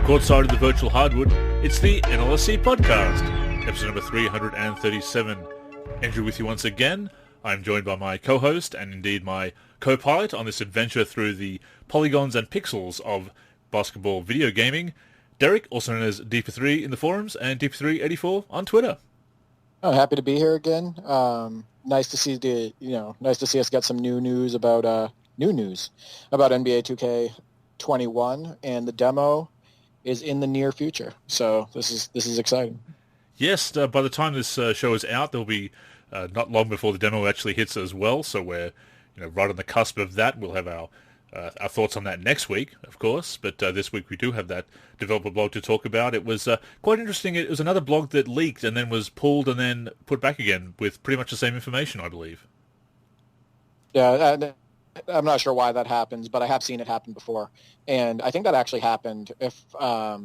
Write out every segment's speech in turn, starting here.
Courtside of the Virtual Hardwood, it's the NLSC podcast, episode number 337. Andrew with you once again. I'm joined by my co-host and indeed my co-pilot on this adventure through the polygons and pixels of basketball video gaming, Derek, also known as D43 in the forums and D4384 on Twitter. Oh, happy to be here again. Nice to see us get some new news about NBA 2K21, and the demo is in the near future. So this is exciting. Yes, by the time this show is out, there'll be not long before the demo actually hits as well. So we're right on the cusp of that. We'll have our thoughts on that next week, of course. But this week we do have that developer blog to talk about. It was quite interesting. It was another blog that leaked and then was pulled and then put back again with pretty much the same information, I believe. Yeah, I'm not sure why that happens, but I have seen it happen before. And I think that actually happened, if I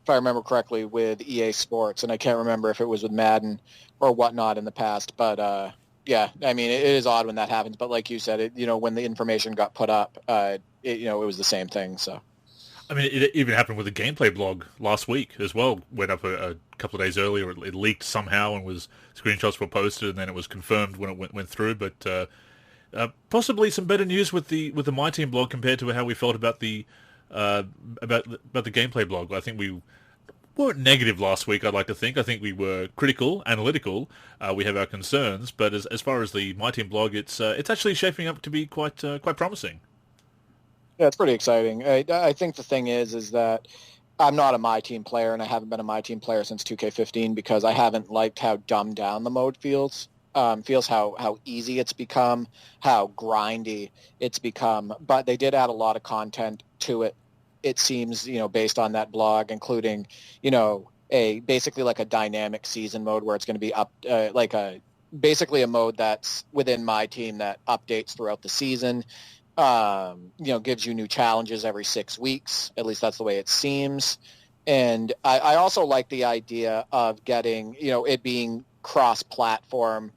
remember correctly, with EA Sports. And I can't remember if it was with Madden or whatnot in the past. But yeah, I mean, it is odd when that happens. But like you said, when the information got put up, it was the same thing. So, I mean, it even happened with the gameplay blog last week as well. Went up a couple of days earlier. It leaked somehow and screenshots were posted, and then it was confirmed when it went through. But possibly some better news with the MyTEAM blog compared to how we felt about the gameplay blog. I think we weren't negative last week, I'd like to think. I think we were critical, analytical. We have our concerns, but as far as the MyTEAM blog, it's actually shaping up to be quite promising. Yeah, it's pretty exciting. I think the thing is that I'm not a MyTEAM player, and I haven't been a MyTEAM player since 2K15 because I haven't liked how dumbed down the mode feels. Feels how easy it's become, how grindy it's become. But they did add a lot of content to it. It seems, based on that blog, including, basically like a dynamic season mode where it's going to be up, basically a mode that's within MyTEAM that updates throughout the season. Gives you new challenges every 6 weeks. At least that's the way it seems. And I also like the idea of getting, it being cross-platform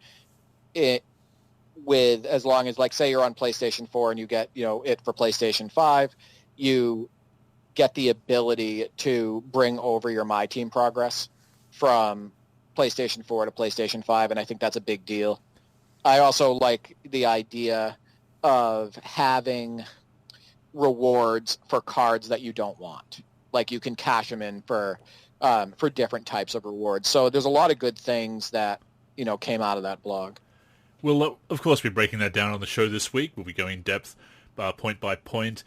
with, as long as, like, say you're on PlayStation 4 and you get, it for PlayStation 5, you get the ability to bring over your MyTEAM progress from PlayStation 4 to PlayStation 5, and I think that's a big deal. I also like the idea of having rewards for cards that you don't want. Like, you can cash them in for different types of rewards. So there's a lot of good things that, came out of that blog. We'll, of course, be breaking that down on the show this week. We'll be going in depth, point by point,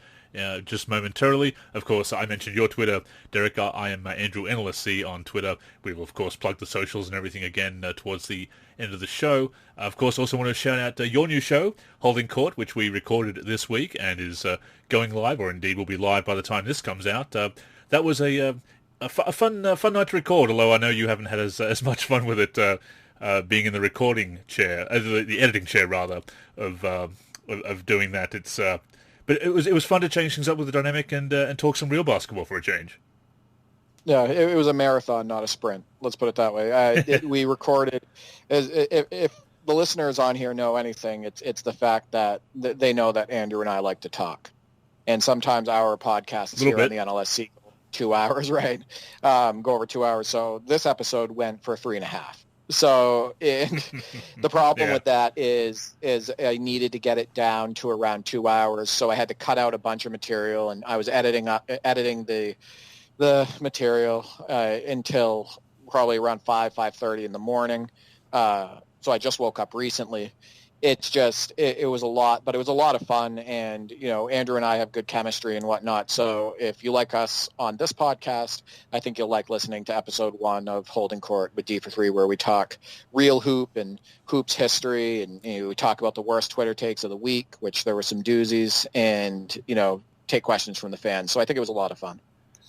just momentarily. Of course, I mentioned your Twitter, Derek. I am Andrew NLSC on Twitter. We will, of course, plug the socials and everything again towards the end of the show. Of course, also want to shout out your new show, Holding Court, which we recorded this week and is going live, or indeed will be live by the time this comes out. That was a fun night to record, although I know you haven't had as much fun with it being in the recording chair, the editing chair rather, of doing that. It's but it was fun to change things up with the dynamic and talk some real basketball for a change. Yeah, it was a marathon, not a sprint. Let's put it that way. We recorded. If the listeners on here know anything, it's the fact that they know that Andrew and I like to talk, and sometimes our podcasts here on the NLSC 2 hours, right? Go over 2 hours. So this episode went for 3.5. So the problem with that is I needed to get it down to around 2 hours. So I had to cut out a bunch of material, and I was editing the material until probably around 5:30 in the morning. So I just woke up recently. It's just, it was a lot, but it was a lot of fun. And, Andrew and I have good chemistry and whatnot. So if you like us on this podcast, I think you'll like listening to episode 1 of Holding Court with D43, where we talk real hoop and hoops history. And we talk about the worst Twitter takes of the week, which there were some doozies, and, take questions from the fans. So I think it was a lot of fun.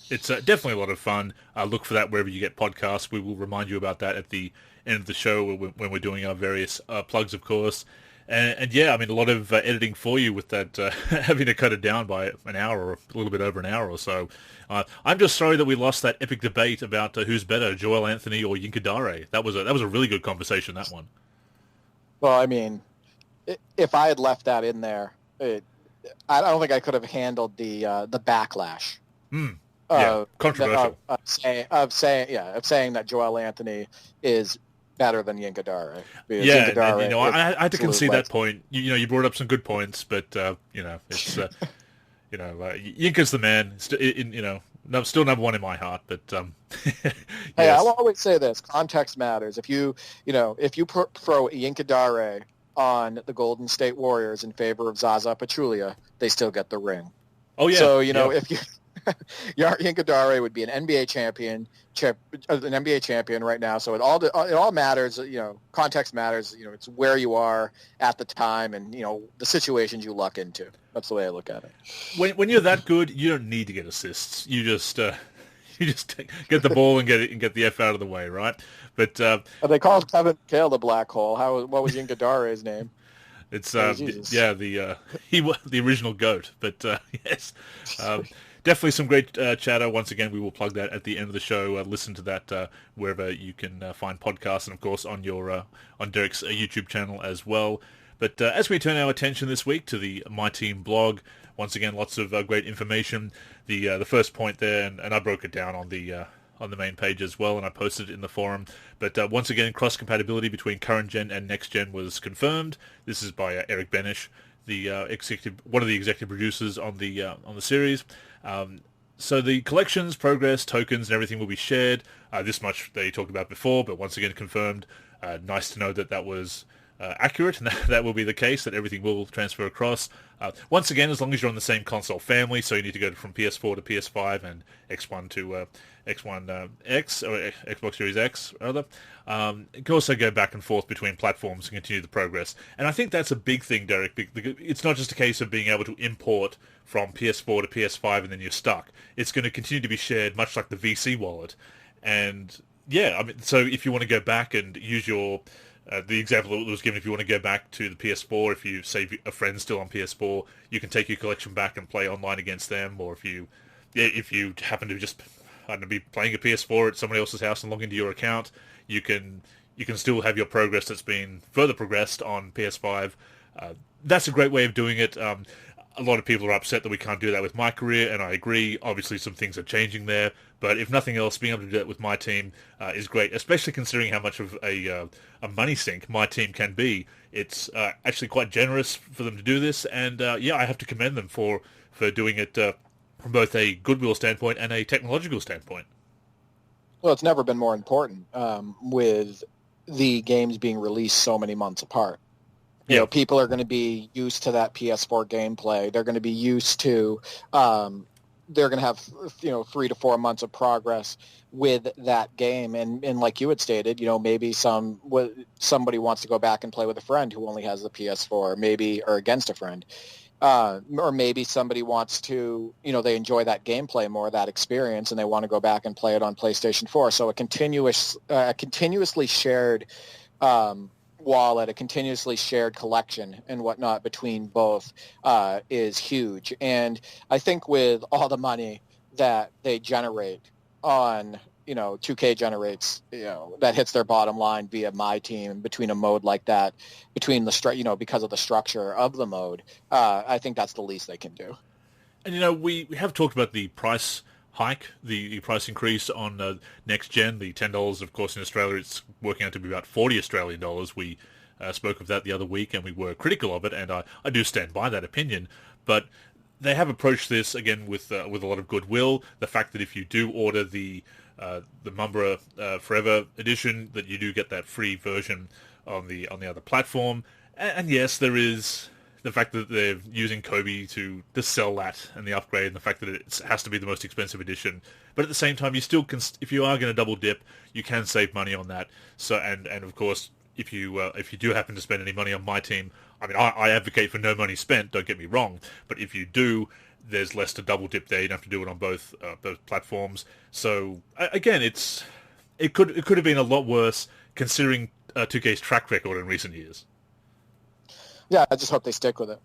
It's definitely a lot of fun. Look for that wherever you get podcasts. We will remind you about that at the end of the show when we're doing our various plugs, of course. And yeah, I mean, a lot of editing for you with that, having to cut it down by an hour or a little bit over an hour or so. I'm just sorry that we lost that epic debate about who's better, Joel Anthony or Yinka Dare. That was a really good conversation, that one. Well, I mean, if I had left that in there, I don't think I could have handled the backlash. Controversial. Of saying that Joel Anthony is better than Yinkadare. Yeah, and I had to concede that point. You brought up some good points, but it's Yinka's the man. Still number one in my heart. But yes. Hey, I'll always say this: context matters. If you throw Yinkadare on the Golden State Warriors in favor of Zaza Pachulia, they still get the ring. Oh yeah. So if you Yinkadare would be an NBA champion right now. So it all matters. Context matters. It's where you are at the time, and the situations you luck into. That's the way I look at it. When you're that good, you don't need to get assists. You just get the ball and get the F out of the way, right? But they called Kevin McHale the black hole. What was Yinkadare's name? It's the original GOAT. But yes. Definitely some great chatter. Once again, we will plug that at the end of the show. Listen to that wherever you can find podcasts, and of course on on Derek's YouTube channel as well. But as we turn our attention this week to the MyTEAM blog, once again, lots of great information. The first point there, and I broke it down on the main page as well, and I posted it in the forum. But once again, cross-compatibility between current gen and next gen was confirmed. This is by Eric Benish, one of the executive producers on the series. So the collections, progress, tokens, and everything will be shared. This much they talked about before, but once again confirmed. Nice to know that was accurate, and that will be the case, that everything will transfer across. Once again, as long as you're on the same console family, so you need to go from PS4 to PS5 and X1 to X1 X, or Xbox Series X, rather. You can also go back and forth between platforms and continue the progress. And I think that's a big thing, Derek. It's not just a case of being able to import from PS4 to PS5 and then you're stuck. It's going to continue to be shared, much like the VC wallet. And yeah, so if you want to go back and use your the example that was given, if you want to go back to the PS4, if you save a friend still on PS4, you can take your collection back and play online against them. Or if you happen to just be playing a PS4 at somebody else's house and log into your account, you can still have your progress that's been further progressed on PS5. That's a great way of doing it. A lot of people are upset that we can't do that with My Career, and I agree. Obviously, some things are changing there, but if nothing else, being able to do that with MyTEAM is great, especially considering how much of a money sink MyTEAM can be. It's actually quite generous for them to do this, and I have to commend them for doing it from both a goodwill standpoint and a technological standpoint. Well, it's never been more important with the games being released so many months apart. People are going to be used to that PS4 gameplay. They're going to be used to, they're going to have, 3 to 4 months of progress with that game. And like you had stated, maybe somebody wants to go back and play with a friend who only has the PS4, or against a friend. Or maybe somebody wants to, they enjoy that gameplay more, that experience, and they want to go back and play it on PlayStation 4. So a continuously shared wallet, a continuously shared collection and whatnot between both is huge. And I think with all the money that they generate on, 2K generates, that hits their bottom line via MyTEAM between a mode like that, between the because of the structure of the mode, I think that's the least they can do. And we have talked about the price hike, the price increase on next gen, the $10. Of course, in Australia, it's working out to be about $40 Australian dollars. We spoke of that the other week, and we were critical of it, and I do stand by that opinion. But they have approached this again with a lot of goodwill. The fact that if you do order the Mumbra Forever edition, that you do get that free version on the other platform. And yes, there is the fact that they're using Kobe to sell that and the upgrade, and the fact that it has to be the most expensive edition. But at the same time, you still can, if you are going to double dip, you can save money on that. So and of course, if you do happen to spend any money on MyTEAM, I advocate for no money spent. Don't get me wrong, but if you do, there's less to double dip there. You don't have to do it on both platforms. So again, it could have been a lot worse considering 2K's track record in recent years. Yeah, I just hope they stick with it.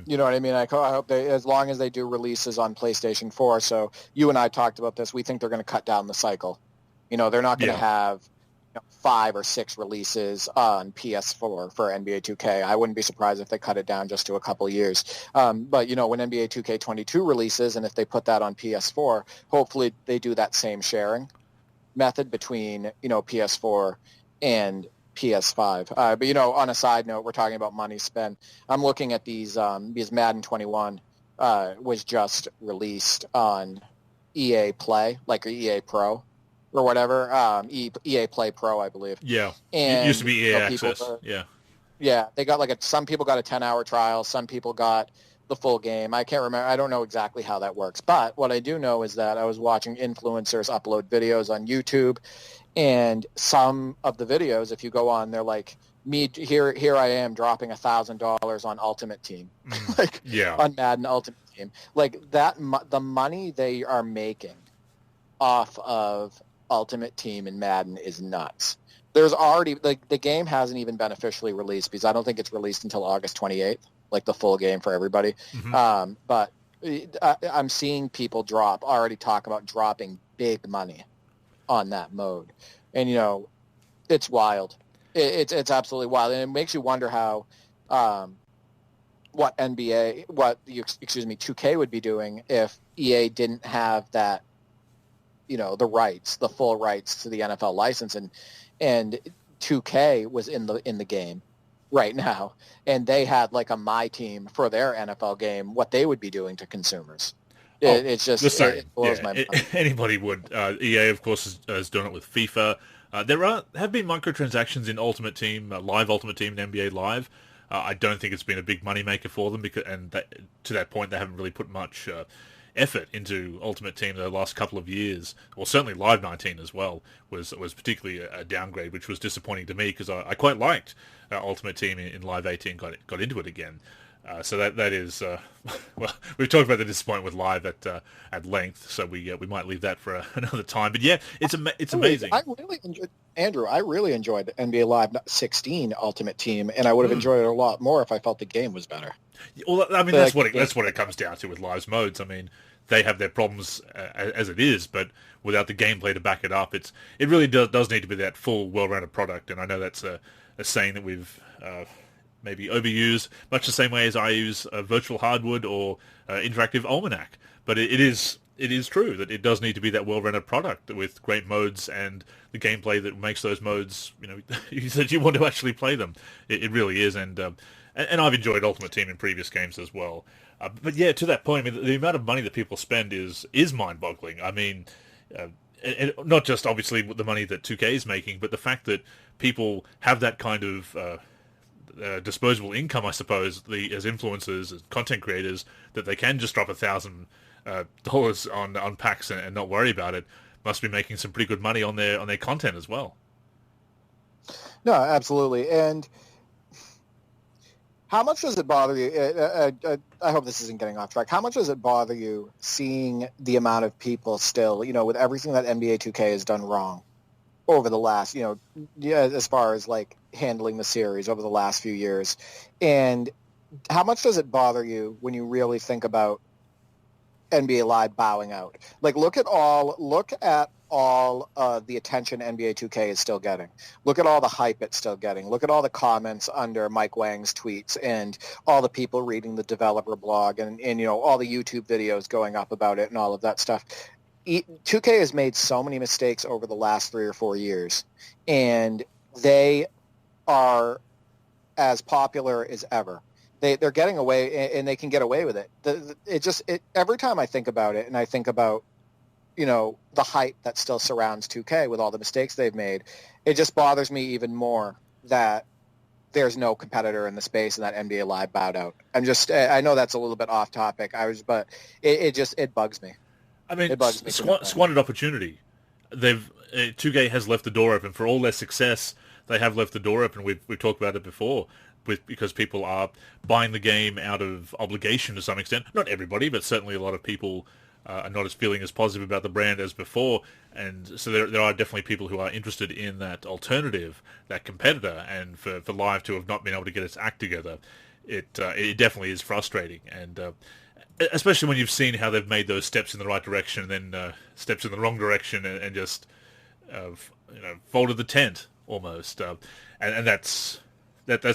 You know what I mean? I hope they, as long as they do releases on PlayStation 4. So you and I talked about this. We think they're going to cut down the cycle. They're not going to have 5 or 6 releases on PS4 for NBA 2K. I wouldn't be surprised if they cut it down just to a couple years. But when NBA 2K22 releases, and if they put that on PS4, hopefully they do that same sharing method between PS4 and PS5. But on a side note, we're talking about money spent. I'm looking at these because Madden 21 was just released on EA Play, like EA Pro or whatever, EA Play Pro, I believe. Yeah, and it used to be EA Access. Yeah, they got some people got a 10-hour trial, some people got the full game. I can't remember. I don't know exactly how that works. But what I do know is that I was watching influencers upload videos on YouTube, and some of the videos, if you go on, they're like, here I am dropping $1,000 on Ultimate Team, on Madden Ultimate Team. Like that, the money they are making off of Ultimate Team in Madden is nuts. There's already, the game hasn't even been officially released because I don't think it's released until August 28th, like the full game for everybody. Mm-hmm. But I'm seeing people already talk about dropping big money on that mode. And, it's wild. It's absolutely wild. And it makes you wonder how, what 2K would be doing if EA didn't have that, the full rights to the NFL license, and 2K was in the game right now, and they had like a MyTEAM for their NFL game, what they would be doing to consumers. It's just, it blows my mind. Anybody would. EA, of course, has done it with FIFA. There have been microtransactions in Ultimate Team, Live Ultimate Team, and NBA Live. I don't think it's been a big moneymaker for them, to that point, they haven't really put much effort into Ultimate Team the last couple of years, or certainly Live 19 as well, was particularly a downgrade, which was disappointing to me because I quite liked Ultimate Team in Live 18, got into it again. So that is well, we've talked about the disappointment with Live at length, so we might leave that for another time. But yeah, it's amazing. I really enjoyed NBA Live 16 Ultimate Team, and I would have enjoyed it a lot more if I felt the game was better. Well, I mean, that's what it comes down to with Live's modes. I mean, they have their problems as it is, but without the gameplay to back it up, it really does need to be that full, well-rounded product. And I know that's a saying that we've maybe overused, much the same way as I use Virtual Hardwood or Interactive Almanac. But it is true that it does need to be that well-rounded product with great modes and the gameplay that makes those modes, that you want to actually play them. It really is, and I've enjoyed Ultimate Team in previous games as well. But yeah, to that point, I mean, the amount of money that people spend is mind-boggling. I mean, and not just obviously the money that 2K is making, but the fact that people have that kind of disposable income, I suppose, as influencers, as content creators, that they can just drop $1,000 on packs and not worry about it, must be making some pretty good money on their content as well. No, absolutely. And how much does it bother you? I hope this isn't getting off track. How much does it bother you seeing the amount of people still, with everything that NBA 2K has done wrong over the last, as far as like handling the series over the last few years? And how much does it bother you when you really think about NBA Live bowing out? Like, look at all the attention NBA 2K is still getting. Look at all the hype it's still getting. Look at all the comments under Mike Wang's tweets and all the people reading the developer blog and all the YouTube videos going up about it and all of that stuff. 2K has made so many mistakes over the last 3 or 4 years, and they are as popular as ever. They're getting away, and they can get away with it. Every time I think about it, and I think about the hype that still surrounds 2K with all the mistakes they've made, it just bothers me even more that there's no competitor in the space and that NBA Live bowed out. I know that's a little bit off topic. But it bugs me. I mean, squandered opportunity. 2K has left the door open for all their success. They have left the door open. We've talked about it before, because people are buying the game out of obligation to some extent. Not everybody, but certainly a lot of people are not as feeling as positive about the brand as before, and so there are definitely people who are interested in that alternative, that competitor, and for Live to have not been able to get its act together, it definitely is frustrating, and especially when you've seen how they've made those steps in the right direction and then steps in the wrong direction, and just folded the tent almost, and that's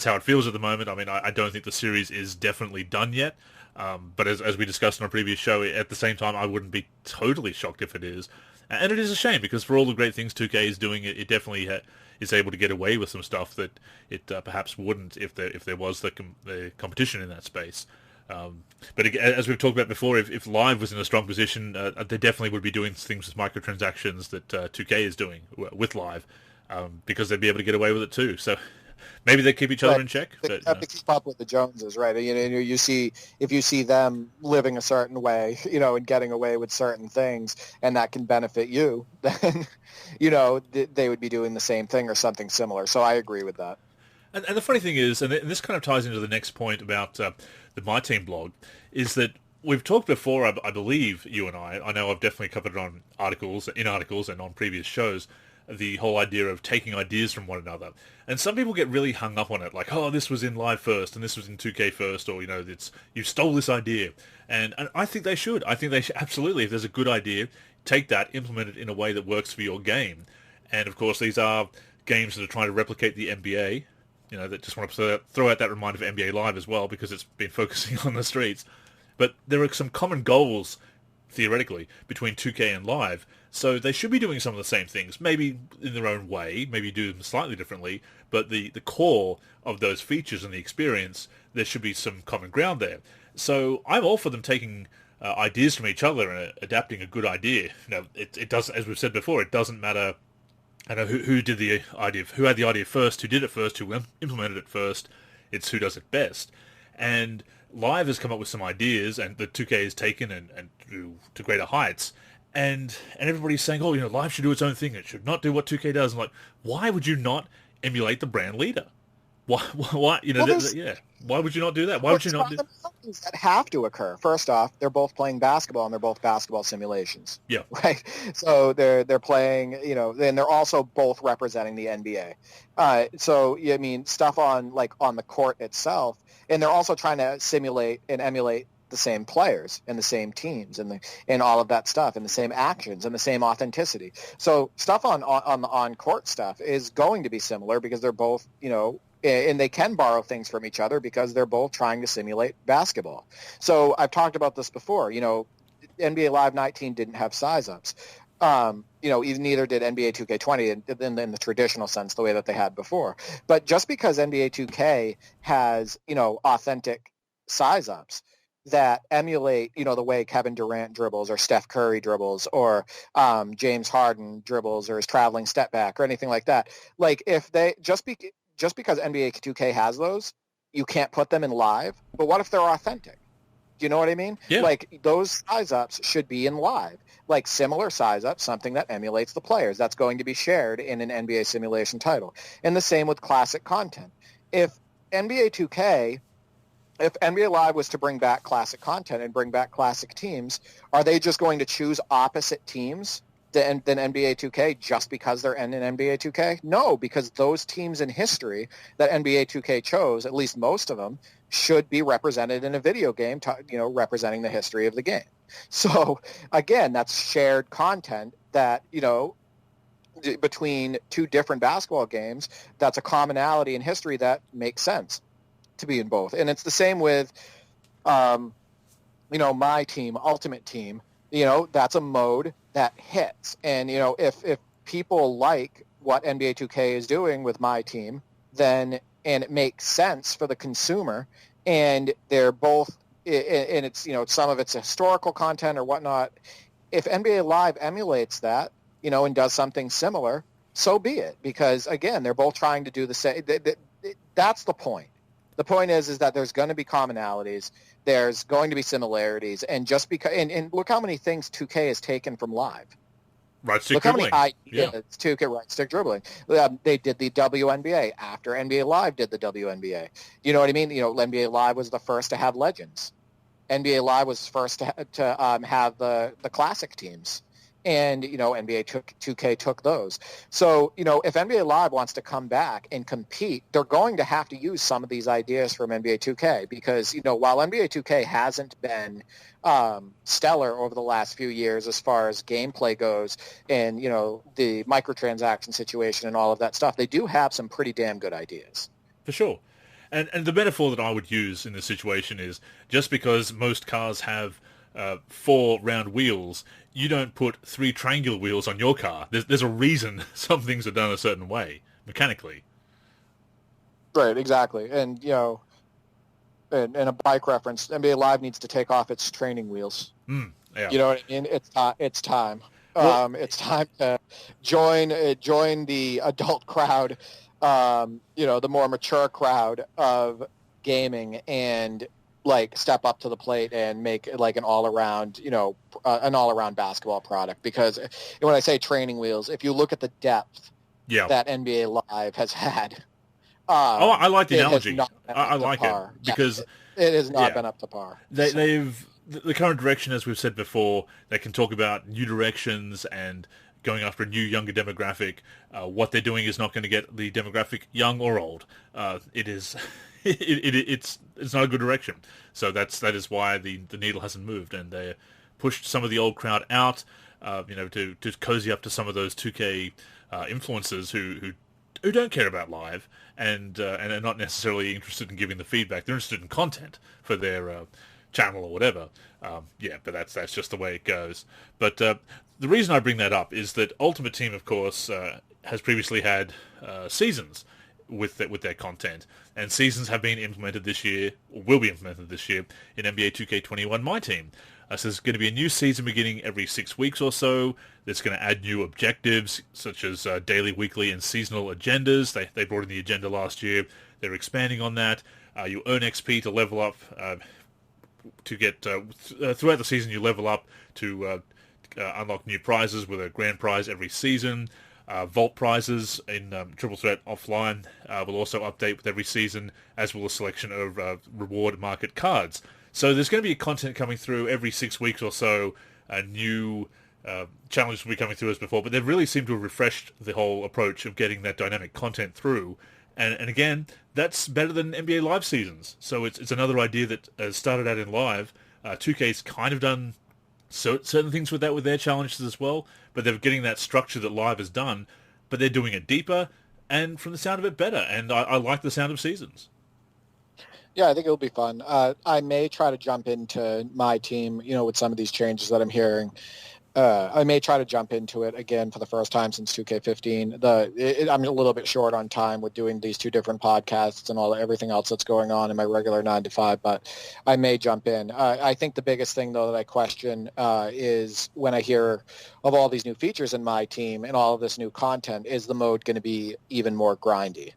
how it feels at the moment. I mean, I don't think the series is definitely done yet, but as we discussed on a previous show, at the same time, I wouldn't be totally shocked if it is, and it is a shame because for all the great things 2K is doing, it definitely is able to get away with some stuff that it perhaps wouldn't if there was the competition in that space. But again, as we've talked about before, if Live was in a strong position, they definitely would be doing things with microtransactions that 2K is doing with Live, because they'd be able to get away with it too. So maybe they keep each other in check. They have to keep up with the Joneses, right? You see, if you see them living a certain way, and getting away with certain things, and that can benefit you, then, they would be doing the same thing or something similar. So I agree with that. And the funny thing is, and this kind of ties into the next point about the MyTEAM blog, is that we've talked before, I believe, you and I know I've definitely covered it on articles and on previous shows, the whole idea of taking ideas from one another. And some people get really hung up on it, like, oh, this was in Live first, and this was in 2K first, or, you stole this idea. And I think they should. I think they should, absolutely, if there's a good idea, take that, implement it in a way that works for your game. And, of course, these are games that are trying to replicate the NBA, that just want to throw out that reminder of NBA Live as well, because it's been focusing on the streets. But there are some common goals, theoretically, between 2K and Live, so they should be doing some of the same things, maybe in their own way, maybe do them slightly differently, but the core of those features and the experience, there should be some common ground there. So I'm all for them taking ideas from each other and adapting a good idea. It doesn't, as we've said before, it doesn't matter who did the idea, who had the idea first, who did it first, who implemented it first. It's who does it best. And Live has come up with some ideas, and the 2K has taken and to greater heights. And everybody's saying, oh, Live should do its own thing. It should not do what 2K does. I'm like, why would you not emulate the brand leader? Why? Why would you not do that? Why would you not do things that have to occur? First off, they're both playing basketball, and they're both basketball simulations. Yeah. Right. So they're playing, and they're also both representing the NBA. So I mean, stuff on the court itself, and they're also trying to simulate and emulate the same players and the same teams and all of that stuff and the same actions and the same authenticity. So stuff on the on-court stuff is going to be similar because they're both, and they can borrow things from each other because they're both trying to simulate basketball. So I've talked about this before. NBA Live 19 didn't have size-ups. Even neither did NBA 2K20 in the traditional sense, the way that they had before. But just because NBA 2K has, authentic size-ups that emulate, the way Kevin Durant dribbles or Steph Curry dribbles or James Harden dribbles or his traveling step back or anything like that. Like if they just because NBA 2K has those, you can't put them in Live. But what if they're authentic? Do you know what I mean? Yeah. Like those size-ups should be in Live. Like similar size-ups, something that emulates the players. That's going to be shared in an NBA simulation title. And the same with classic content. If NBA Live was to bring back classic content and bring back classic teams, are they just going to choose opposite teams than NBA 2K just because they're in an NBA 2K? No, because those teams in history that NBA 2K chose, at least most of them, should be represented in a video game, representing the history of the game. So, again, that's shared content that, between two different basketball games, that's a commonality in history that makes sense to be in both. And it's the same with, MyTEAM, Ultimate Team. That's a mode that hits. And, if people like what NBA 2K is doing with MyTEAM, then, and it makes sense for the consumer, and they're both, and it's, some of it's historical content or whatnot, if NBA Live emulates that, and does something similar, so be it. Because, again, they're both trying to do the same. That's the point. The point is that there's going to be commonalities, there's going to be similarities, and just because, and look how many things 2K has taken from Live. Right stick look dribbling. How many ideas 2K right stick dribbling. They did the WNBA after NBA Live did the WNBA. You know what I mean? NBA Live was the first to have legends. NBA Live was first to have the classic teams. And, NBA 2K took those. So, if NBA Live wants to come back and compete, they're going to have to use some of these ideas from NBA 2K because, while NBA 2K hasn't been stellar over the last few years as far as gameplay goes and, the microtransaction situation and all of that stuff, they do have some pretty damn good ideas. For sure. And the metaphor that I would use in this situation is just because most cars have 4 round wheels, you don't put 3 triangular wheels on your car. There's a reason some things are done a certain way, mechanically. Right, exactly. And, in a bike reference, NBA Live needs to take off its training wheels. Yeah. You know what I mean? It's time. Well, it's time to join the adult crowd, the more mature crowd of gaming and step up to the plate and make an all-around basketball product. Because when I say training wheels, if you look at the depth that NBA Live has had, I like the analogy. I like it because it has not been up to par. They've the current direction, as we've said before, they can talk about new directions and going after a new, younger demographic. What they're doing is not going to get the demographic young or old. It is. It's not a good direction. So that is why the needle hasn't moved, and they pushed some of the old crowd out, to cozy up to some of those 2K influencers who don't care about live and are not necessarily interested in giving the feedback. They're interested in content for their channel or whatever. But that's just the way it goes. But the reason I bring that up is that Ultimate Team, of course, has previously had seasons with their content, and seasons have been implemented this year, or will be implemented this year, in NBA 2K21 MyTEAM. So there's going to be a new season beginning every 6 weeks or so. That's going to add new objectives, such as daily, weekly, and seasonal agendas. They brought in the agenda last year. They're expanding on that. You earn XP to level up, to get throughout the season. You level up to unlock new prizes with a grand prize every season. Vault prizes in Triple Threat Offline will also update with every season, as will a selection of reward market cards. So there's going to be content coming through every 6 weeks or so. A new challenges will be coming through as before, but they've really seemed to have refreshed the whole approach of getting that dynamic content through. And again, that's better than NBA Live seasons. So it's another idea that started out in Live. 2K's kind of done certain things with that with their challenges as well, but they're getting that structure that Live has done, but they're doing it deeper and, from the sound of it, better. And I like the sound of seasons. Yeah, I think it'll be fun. I may try to jump into MyTEAM, with some of these changes that I'm hearing. I may try to jump into it again for the first time since 2K15. I'm a little bit short on time with doing these 2 different podcasts and everything else that's going on in my regular 9 to 5, but I may jump in. I think the biggest thing, though, that I question is when I hear of all these new features in MyTEAM and all of this new content, is the mode going to be even more grindy?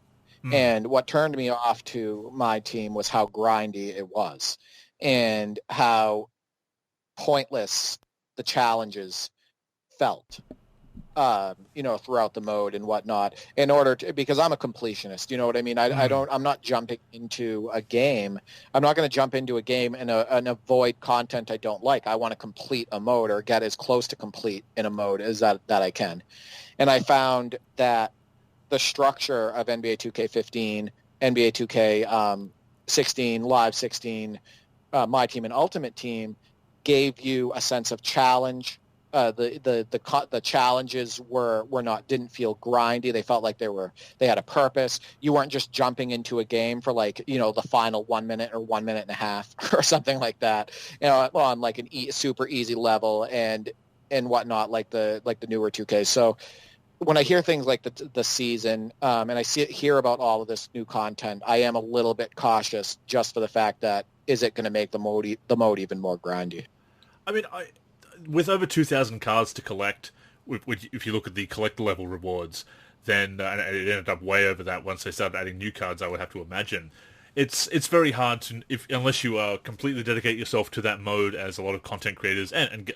And what turned me off to MyTEAM was how grindy it was and how pointless the challenges felt, throughout the mode and whatnot, because I'm a completionist, you know what I mean? I'm not jumping into a game. I'm not going to jump into a game and avoid content I don't like. I want to complete a mode or get as close to complete in a mode as that I can. And I found that the structure of NBA 2K15, NBA 2K 16, Live 16, MyTEAM, and Ultimate Team gave you a sense of challenge. The challenges didn't feel grindy. They felt like they had a purpose. You weren't just jumping into a game for the final 1 minute or 1 minute and a half or something like that, on like super easy level and whatnot, like the newer 2K. So when I hear things like the season, and I hear about all of this new content, I am a little bit cautious just for the fact that, is it going to make the mode even more grindy? I mean, with over 2,000 cards to collect, if you look at the collector level rewards, then and it ended up way over that once they started adding new cards, I would have to imagine. It's very hard to, unless you completely dedicate yourself to that mode, as a lot of content creators and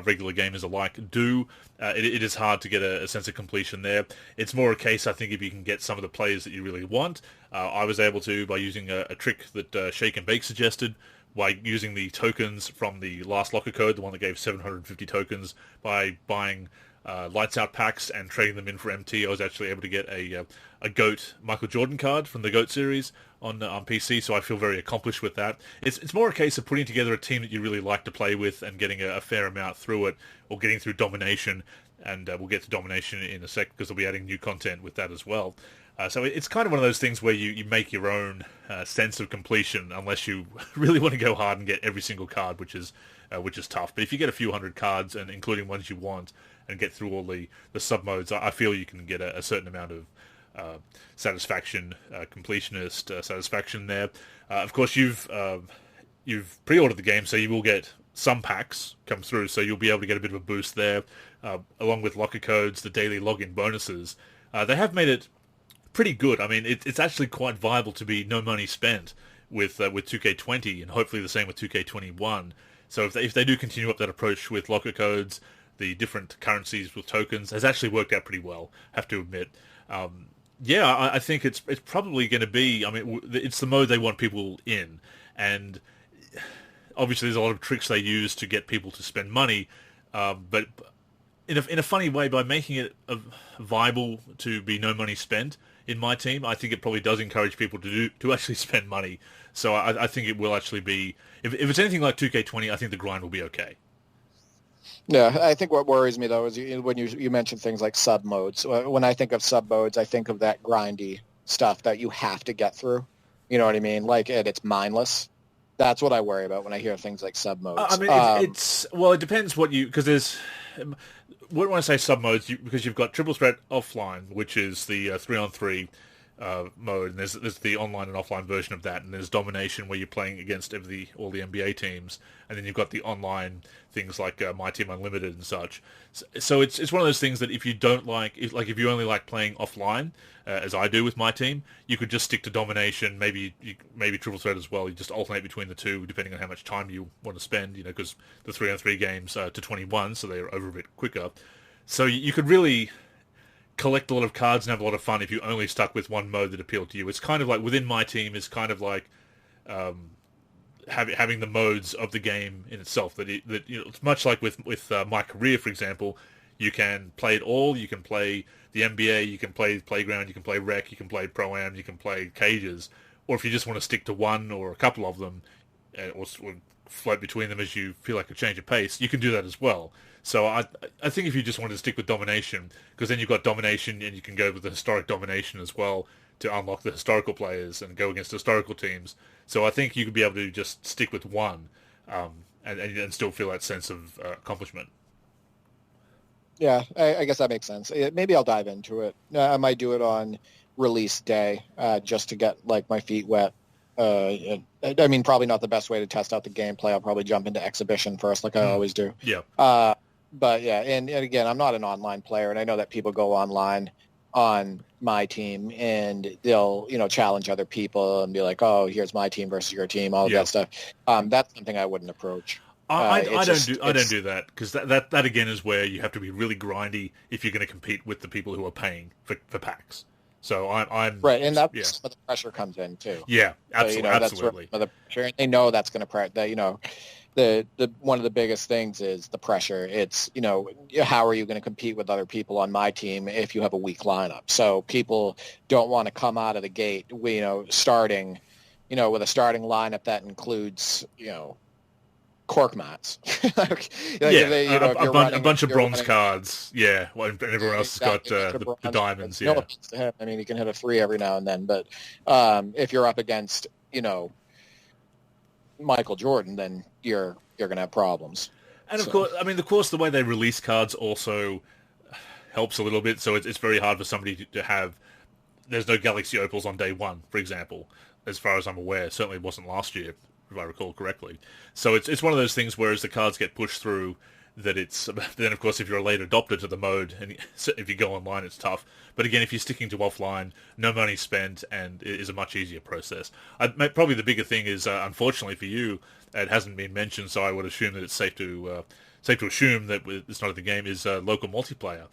regular gamers alike do. It is hard to get a sense of completion there. It's more a case, I think, if you can get some of the players that you really want. I was able to by using a trick that Shake and Bake suggested, by using the tokens from the last locker code, the one that gave 750 tokens, by buying lights out packs and trading them in for MT. I was actually able to get a GOAT Michael Jordan card from the GOAT series on PC, so I feel very accomplished with that. It's more a case of putting together a team that you really like to play with and getting a fair amount through it, or getting through domination, and we'll get to domination in a sec because we'll be adding new content with that as well. So it's kind of one of those things where you make your own sense of completion, unless you really want to go hard and get every single card, which is tough. But if you get a few hundred cards, and including ones you want, and get through all the sub-modes, I feel you can get a certain amount of satisfaction, completionist satisfaction there. Of course, you've pre-ordered the game, so you will get some packs come through, so you'll be able to get a bit of a boost there, along with locker codes, the daily login bonuses. They have made it pretty good. I mean, it's actually quite viable to be no money spent with 2K20, and hopefully the same with 2K21. So if they do continue up that approach with locker codes, the different currencies with tokens, has actually worked out pretty well, have to admit. I think it's probably going to be, I mean, it's the mode they want people in, and obviously there's a lot of tricks they use to get people to spend money, but in a funny way, by making it viable to be no money spent in MyTEAM, I think it probably does encourage people to actually spend money. So I think it will actually be, if it's anything like 2K20, I think the grind will be okay. Yeah, I think what worries me, though, is when you mention things like sub-modes. When I think of sub-modes, I think of that grindy stuff that you have to get through. You know what I mean? Like, and it's mindless. That's what I worry about when I hear things like sub-modes. I mean, it depends what because there's, when I say sub-modes, because you've got Triple Threat Offline, which is the 3-on-3 mode, and there's the online and offline version of that, and there's Domination, where you're playing against all the NBA teams, and then you've got the online things like MyTEAM Unlimited and such. So it's one of those things that if you don't if you only like playing offline, as I do with MyTEAM, you could just stick to Domination, maybe Triple Threat as well. You just alternate between the two depending on how much time you want to spend, because the 3-on-3 games to 21, so they're over a bit quicker. So you could really collect a lot of cards and have a lot of fun if you only stuck with one mode that appealed to you. It's kind of like, within MyTEAM, is kind of like having the modes of the game in itself. It's much like with My Career, for example. You can play it all. You can play the NBA, you can play Playground, you can play Rec, you can play Pro-Am, you can play Cages. Or if you just want to stick to one or a couple of them, or float between them as you feel like a change of pace, you can do that as well. So I think if you just wanted to stick with Domination, because then you've got Domination, and you can go with the Historic Domination as well to unlock the historical players and go against historical teams. So I think you could be able to just stick with one, and still feel that sense of accomplishment. Yeah, I guess that makes sense. Maybe I'll dive into it. I might do it on release day, just to get my feet wet. I mean, probably not the best way to test out the gameplay. I'll probably jump into exhibition first, like I always do. Yeah. But yeah, and again, I'm not an online player, and I know that people go online on MyTEAM and they'll challenge other people and be like, oh, here's my team versus your team, all of that stuff. That's something I wouldn't approach. I don't do that, because that again is where you have to be really grindy if you're going to compete with the people who are paying for packs. So I'm right, and that's where the pressure comes in too. Yeah, absolutely, so, absolutely. That's where the pressure, and they know that's going to the one of the biggest things is the pressure. It's how are you going to compete with other people on MyTEAM if you have a weak lineup? So people don't want to come out of the gate, starting, with a starting lineup that includes cork mats. A bunch of bronze cards. Yeah, and everyone else has got the diamonds. Yeah, no offense to him. I mean, he can hit a 3 every now and then, but if you're up against Michael Jordan, then you're going to have problems. And of course, the way they release cards also helps a little bit. So it's very hard for somebody to have. There's no Galaxy Opals on day one, for example, as far as I'm aware. Certainly, it wasn't last year, if I recall correctly. So it's one of those things where as the cards get pushed through, that it's then of course if you're a late adopter to the mode and if you go online, it's tough. But again, if you're sticking to offline, no money spent, and it is a much easier process. Probably the bigger thing is, unfortunately for you, it hasn't been mentioned, so I would assume that it's safe to assume that it's not in the game, is local multiplayer,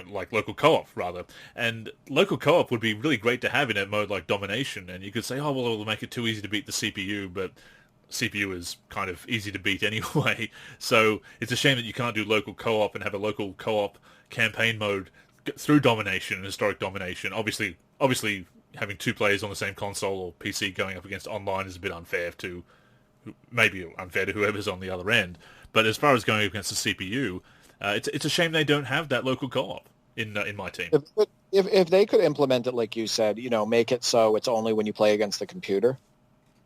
like local co-op rather. And local co-op would be really great to have in a mode like Domination, and you could say, oh well, it'll make it too easy to beat the CPU, but CPU is kind of easy to beat anyway. So it's a shame that you can't do local co-op and have a local co-op campaign mode through domination and historic domination. Obviously, having two players on the same console or PC going up against online is a bit unfair to whoever's on the other end. But as far as going against the CPU, it's a shame they don't have that local co-op in MyTEAM. If they could implement it like you said, make it so it's only when you play against the computer,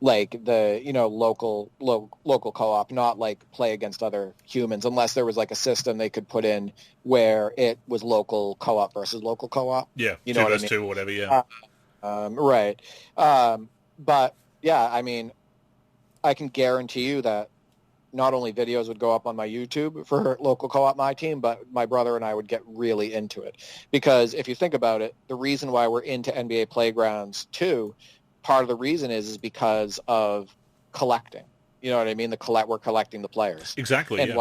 like the local co-op, not like play against other humans, unless there was like a system they could put in where it was local co-op versus local co-op. Yeah, you know two what I versus mean? two or whatever. Yeah, right. But yeah, I mean, I can guarantee you that not only videos would go up on my YouTube for local co-op MyTEAM, but my brother and I would get really into it. Because if you think about it, the reason why we're into NBA Playgrounds 2, part of the reason is because of collecting. You know what I mean? We're collecting the players. exactly.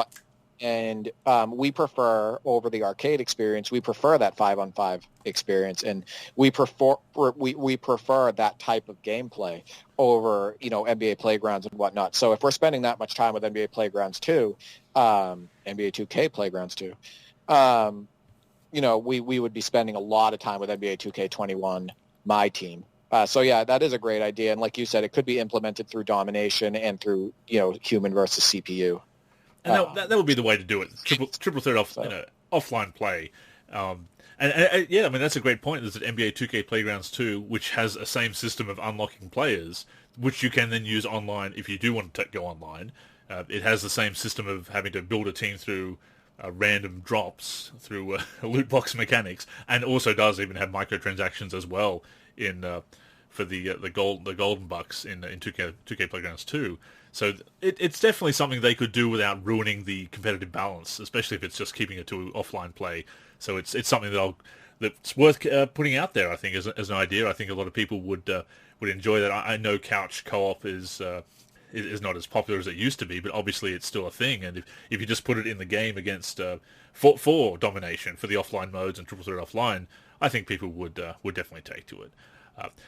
And we prefer, over the arcade experience, we prefer that 5-on-5 experience, and we prefer that type of gameplay over NBA Playgrounds and whatnot. So if we're spending that much time with NBA Playgrounds 2, NBA 2K Playgrounds 2, we would be spending a lot of time with NBA 2K21 MyTEAM. So yeah, that is a great idea, and like you said, it could be implemented through domination and through human versus CPU. And that would be the way to do it. Triple threat offline play. Yeah, I mean, that's a great point. There's an NBA 2K Playgrounds 2, which has a same system of unlocking players, which you can then use online if you do want to go online. It has the same system of having to build a team through random drops, through loot box mechanics, and also does even have microtransactions as well for the golden bucks in 2K Playgrounds 2. So it's definitely something they could do without ruining the competitive balance, especially if it's just keeping it to offline play. So it's something that's worth putting out there, I think, as an idea. I think a lot of people would enjoy that. I know couch co-op is not as popular as it used to be, but obviously it's still a thing. And if you just put it in the game against for domination for the offline modes and triple threat offline, I think people would definitely take to it.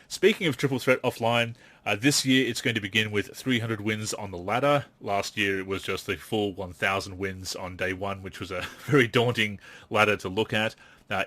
Speaking of triple threat offline, this year it's going to begin with 300 wins on the ladder. Last year it was just the full 1,000 wins on day one, which was a very daunting ladder to look at.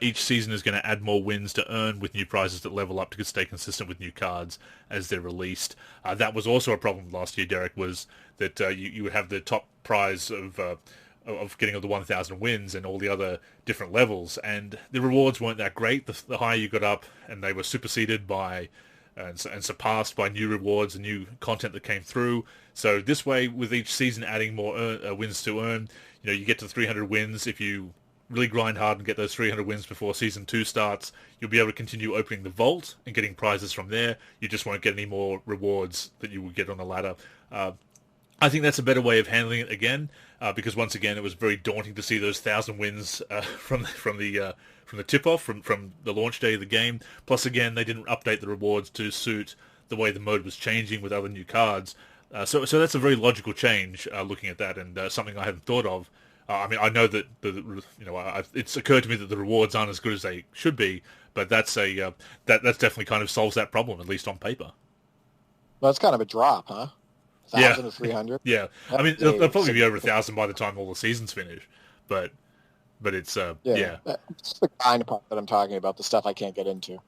Each season is going to add more wins to earn with new prizes that level up to stay consistent with new cards as they're released. That was also a problem last year, Derek, was that you would have the top prize of getting all the 1,000 wins and all the other different levels, and the rewards weren't that great. The higher you got up, and they were superseded by and surpassed by new rewards and new content that came through. So this way, with each season adding more wins to earn, you get to 300 wins. If you really grind hard and get those 300 wins before Season 2 starts, you'll be able to continue opening the vault and getting prizes from there. You just won't get any more rewards that you would get on the ladder. I think that's a better way of handling it again, because once again it was very daunting to see those 1,000 wins from the tip-off, from the launch day of the game. Plus, again, they didn't update the rewards to suit the way the mode was changing with other new cards. So that's a very logical change, looking at that, and something I hadn't thought of. I mean, I know that it's occurred to me that the rewards aren't as good as they should be, but that's that's definitely kind of solves that problem, at least on paper. Well, it's kind of a drop, huh? 1,000 to 300. Yeah, I mean, they'll probably be over 1,000 by the time all the seasons finish, but it's yeah. It's the grind part that I'm talking about, the stuff I can't get into.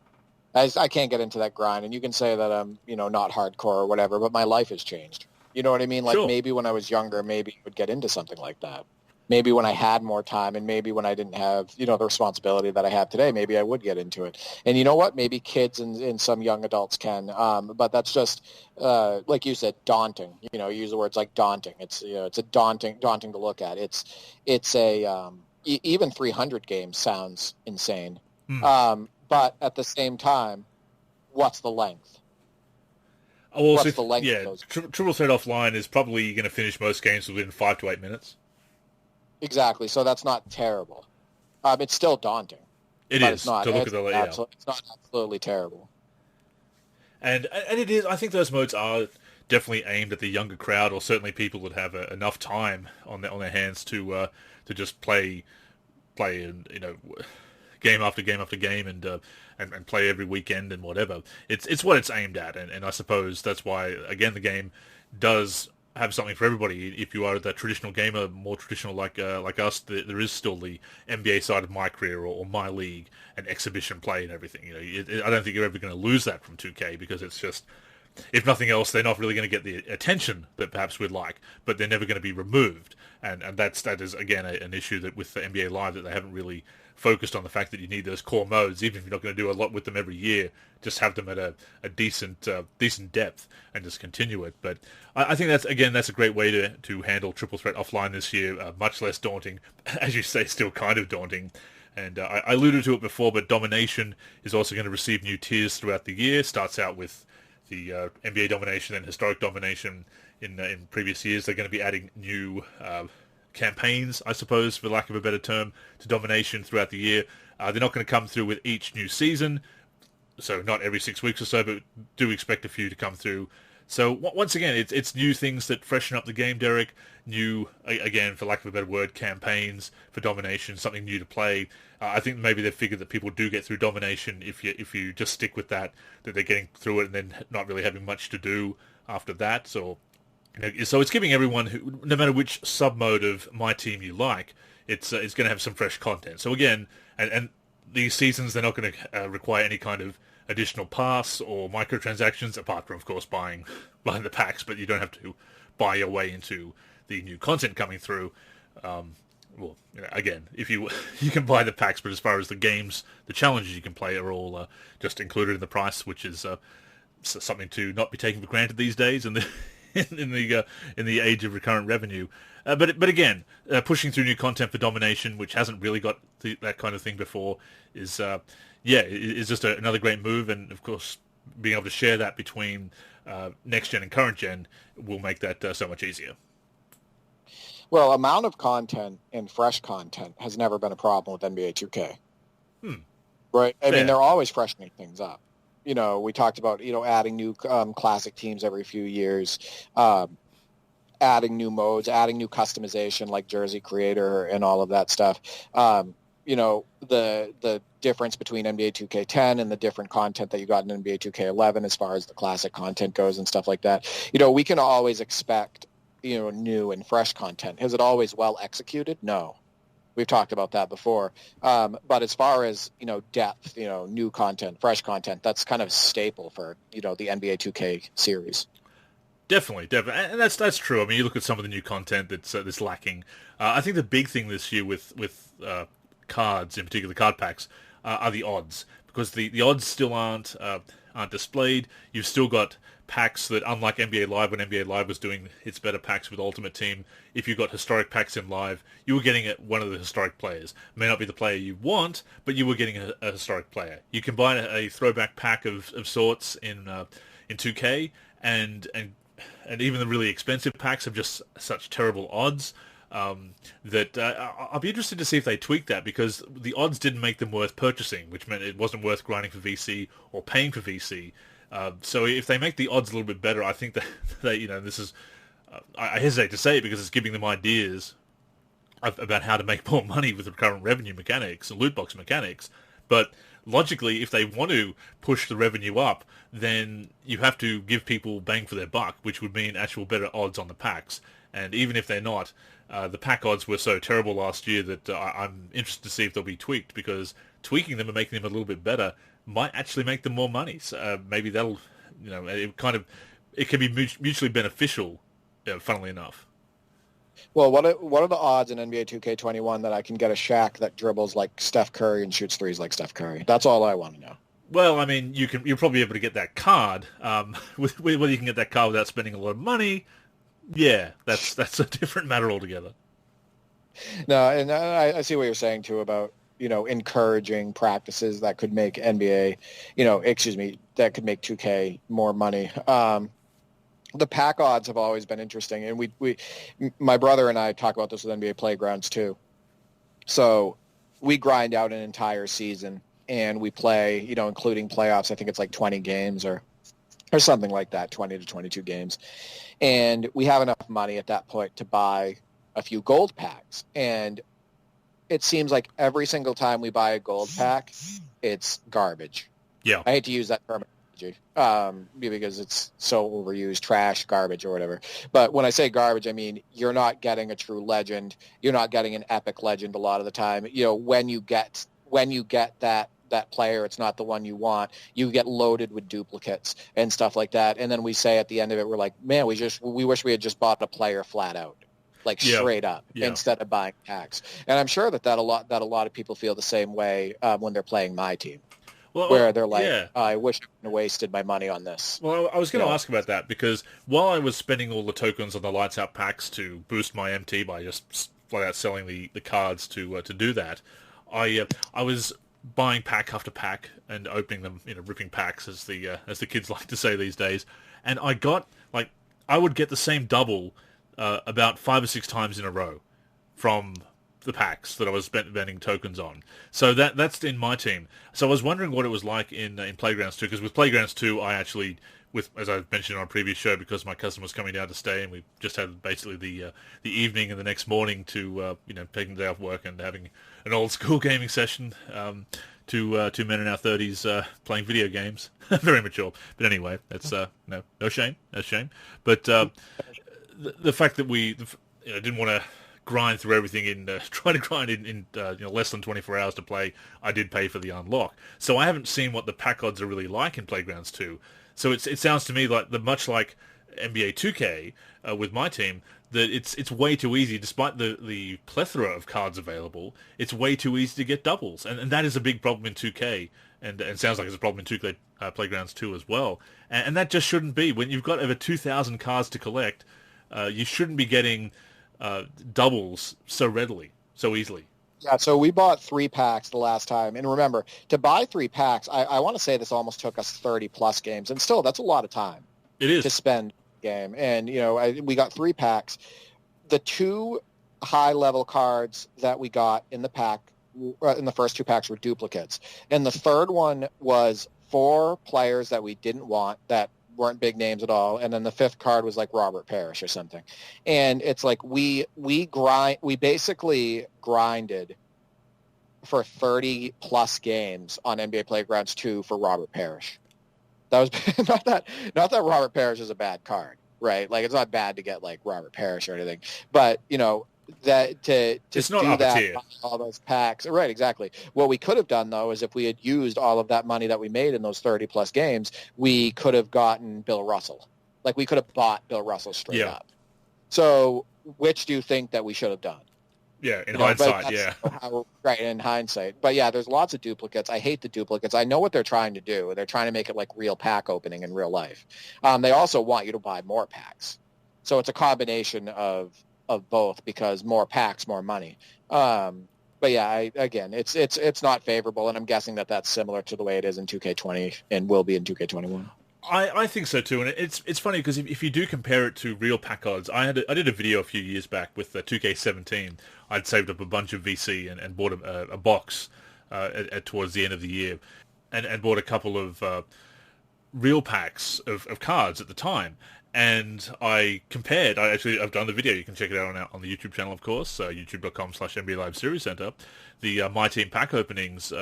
I can't get into that grind, and you can say that I'm not hardcore or whatever, but my life has changed. You know what I mean? Like, sure. Maybe when I was younger, maybe I would get into something like that. Maybe when I had more time, and maybe when I didn't have, the responsibility that I have today, maybe I would get into it. And you know what? Maybe kids and some young adults can. But that's just, like you said, daunting. Use the words like daunting. It's it's a daunting to look at. It's a even 300 games sounds insane. But at the same time, what's the length? Oh, what's the length of those? Triple threat offline is probably going to finish most games within 5 to 8 minutes. Exactly. So that's not terrible. It's still daunting. It is to look at the It's not absolutely terrible. And it is. I think those modes are definitely aimed at the younger crowd, or certainly people that have enough time on their hands to just play, and game after game after game, and play every weekend and whatever. It's what it's aimed at, and I suppose that's why, again, the game does have something for everybody. If you are that traditional gamer, more traditional like us, there is still the NBA side of my career or my league and exhibition play and everything. I don't think you're ever going to lose that from 2K because it's just, if nothing else, they're not really going to get the attention that perhaps we'd like, but they're never going to be removed. And that is again an issue that with the NBA Live that they haven't really focused on the fact that you need those core modes, even if you're not going to do a lot with them every year. Just have them at a decent depth and just continue it. But I think that's a great way to handle Triple Threat offline this year. Much less daunting, as you say, still kind of daunting. And I alluded to it before, but Domination is also going to receive new tiers throughout the year. Starts out with the NBA Domination and Historic Domination in previous years. They're going to be adding new campaigns, I suppose, for lack of a better term, to Domination throughout the year. They're not going to come through with each new season, so not every 6 weeks or so, but do expect a few to come through. So once again, it's new things that freshen up the game, Derek. New, again, for lack of a better word, campaigns for Domination, something new to play. I think maybe they've figured that people do get through Domination if you just stick with that they're getting through it and then not really having much to do after that. So it's giving everyone, who, no matter which sub-mode of MyTEAM you like, it's going to have some fresh content. So again, and these seasons, they're not going to require any kind of additional pass or microtransactions, apart from, of course, buying the packs, but you don't have to buy your way into the new content coming through. Again, if you can buy the packs, but as far as the games, the challenges you can play are all just included in the price, which is something to not be taken for granted these days in the in the age of recurrent revenue. But again, pushing through new content for Domination, which hasn't really got that kind of thing before, is just another great move. And of course, being able to share that between next gen and current gen will make that so much easier. Well, amount of content and fresh content has never been a problem with NBA 2K. Right? I mean, they're always freshening things up. We talked about, adding new classic teams every few years, adding new modes, adding new customization like Jersey Creator and all of that stuff. The difference between NBA 2K10 and the different content that you got in NBA 2K11 as far as the classic content goes and stuff like that. We can always expect new and fresh content. Is it always well executed? No. We've talked about that before. But as far as, depth, new content, fresh content, that's kind of staple for, the NBA 2K series. Definitely. And that's true. I mean, you look at some of the new content that's lacking. I think the big thing this year with cards, in particular card packs, are the odds. Because the odds still aren't displayed. You've still got packs that, unlike NBA Live, when NBA Live was doing its better packs with Ultimate Team, if you got historic packs in Live, you were getting one of the historic players. It may not be the player you want, but you were getting a historic player. You can buy a throwback pack of sorts in 2K, and even the really expensive packs have just such terrible odds that I'll be interested to see if they tweak that, because the odds didn't make them worth purchasing, which meant it wasn't worth grinding for VC or paying for VC. So if they make the odds a little bit better, I think that this is, I hesitate to say it because it's giving them ideas about how to make more money with the current revenue mechanics and loot box mechanics. But logically, if they want to push the revenue up, then you have to give people bang for their buck, which would mean actual better odds on the packs. And even if they're not, the pack odds were so terrible last year that I'm interested to see if they'll be tweaked, because tweaking them and making them a little bit better might actually make them more money. So maybe that'll, it can be mutually beneficial, funnily enough. Well, what are the odds in NBA 2K21 that I can get a Shaq that dribbles like Steph Curry and shoots threes like Steph Curry? That's all I want to know. Well, I mean, you're probably able to get that card. Whether you can get that card without spending a lot of money, yeah, that's a different matter altogether. No, and I see what you're saying too about encouraging practices that could make NBA, that could make 2K more money. The pack odds have always been interesting, and we my brother and I talk about this with NBA Playgrounds too. So we grind out an entire season, and we play, including playoffs. I think it's like 20 games or something like that, 20 to 22 games, and we have enough money at that point to buy a few gold packs. And it seems like every single time we buy a gold pack, it's garbage. Yeah, I hate to use that term, because it's so overused, trash, garbage, or whatever. But when I say garbage, I mean you're not getting a true legend. You're not getting an epic legend a lot of the time. When you get that player, it's not the one you want. You get loaded with duplicates and stuff like that. And then we say at the end of it, we're like, man, we wish we had just bought a player flat out. Like straight up instead of buying packs. And I'm sure that a lot of people feel the same way when they're playing MyTEAM. Where they're like, I wish I wouldn't have wasted my money on this. Well, I was going to ask about that because while I was spending all the tokens on the Lights Out packs to boost my MT by just flat out selling the cards to do that, I was buying pack after pack and opening them, ripping packs as the kids like to say these days, and I got I would get the same double about 5 or 6 times in a row from the packs that I was spending tokens on. So that's in MyTEAM. So I was wondering what it was like in Playgrounds 2, because with Playgrounds 2, I actually, as I mentioned on a previous show, because my cousin was coming down to stay, and we just had basically the evening and the next morning to taking the day off work and having an old school gaming session. Two men in our 30s playing video games, very mature. But anyway, that's no shame. But the fact that we didn't want to grind through everything try to grind in less than 24 hours to play, I did pay for the unlock. So I haven't seen what the pack odds are really like in Playgrounds 2. So it sounds to me like much like NBA 2K with MyTEAM, that it's way too easy, despite the plethora of cards available, it's way too easy to get doubles. And that is a big problem in 2K, and sounds like it's a problem in 2K Playgrounds 2 as well. And that just shouldn't be. When you've got over 2,000 cards to collect, you shouldn't be getting doubles so readily, so easily. Yeah, so we bought 3 packs the last time. And remember, to buy 3 packs, I want to say this almost took us 30-plus games. And still, that's a lot of time. It is. To spend game. And, we got 3 packs. The 2 high-level cards that we got in the first 2 packs were duplicates. And the third one was 4 players that we didn't want that weren't big names at all, and then the 5th card was like Robert Parrish or something. And it's like we basically grinded for 30 plus games on NBA Playgrounds 2 for Robert Parrish. That was not that Robert Parrish is a bad card, right? Like, it's not bad to get like Robert Parrish or anything, but that to it's not do that tier. All those packs, right? Exactly. What we could have done though is if we had used all of that money that we made in those 30 plus games, we could have gotten Bill Russell. Like, we could have bought Bill Russell straight up. So which do you think that we should have done? Yeah, in hindsight, yeah. Right, in hindsight. But yeah, there's lots of duplicates. I hate the duplicates. I know what they're trying to do. They're trying to make it like real pack opening in real life. They also want you to buy more packs. So it's a combination of both, because more packs, more money. But yeah, it's not favorable, and I'm guessing that that's similar to the way it is in 2K20 and will be in 2K21. I think so too, and it's funny because if you do compare it to real pack odds, I did a video a few years back with 2K17. I'd saved up a bunch of VC and bought a box towards the end of the year, and bought a couple of real packs of cards at the time. And I compared. I've done the video. You can check it out on the YouTube channel, of course, youtube.com/NBA Live Series Center. The MyTEAM pack openings,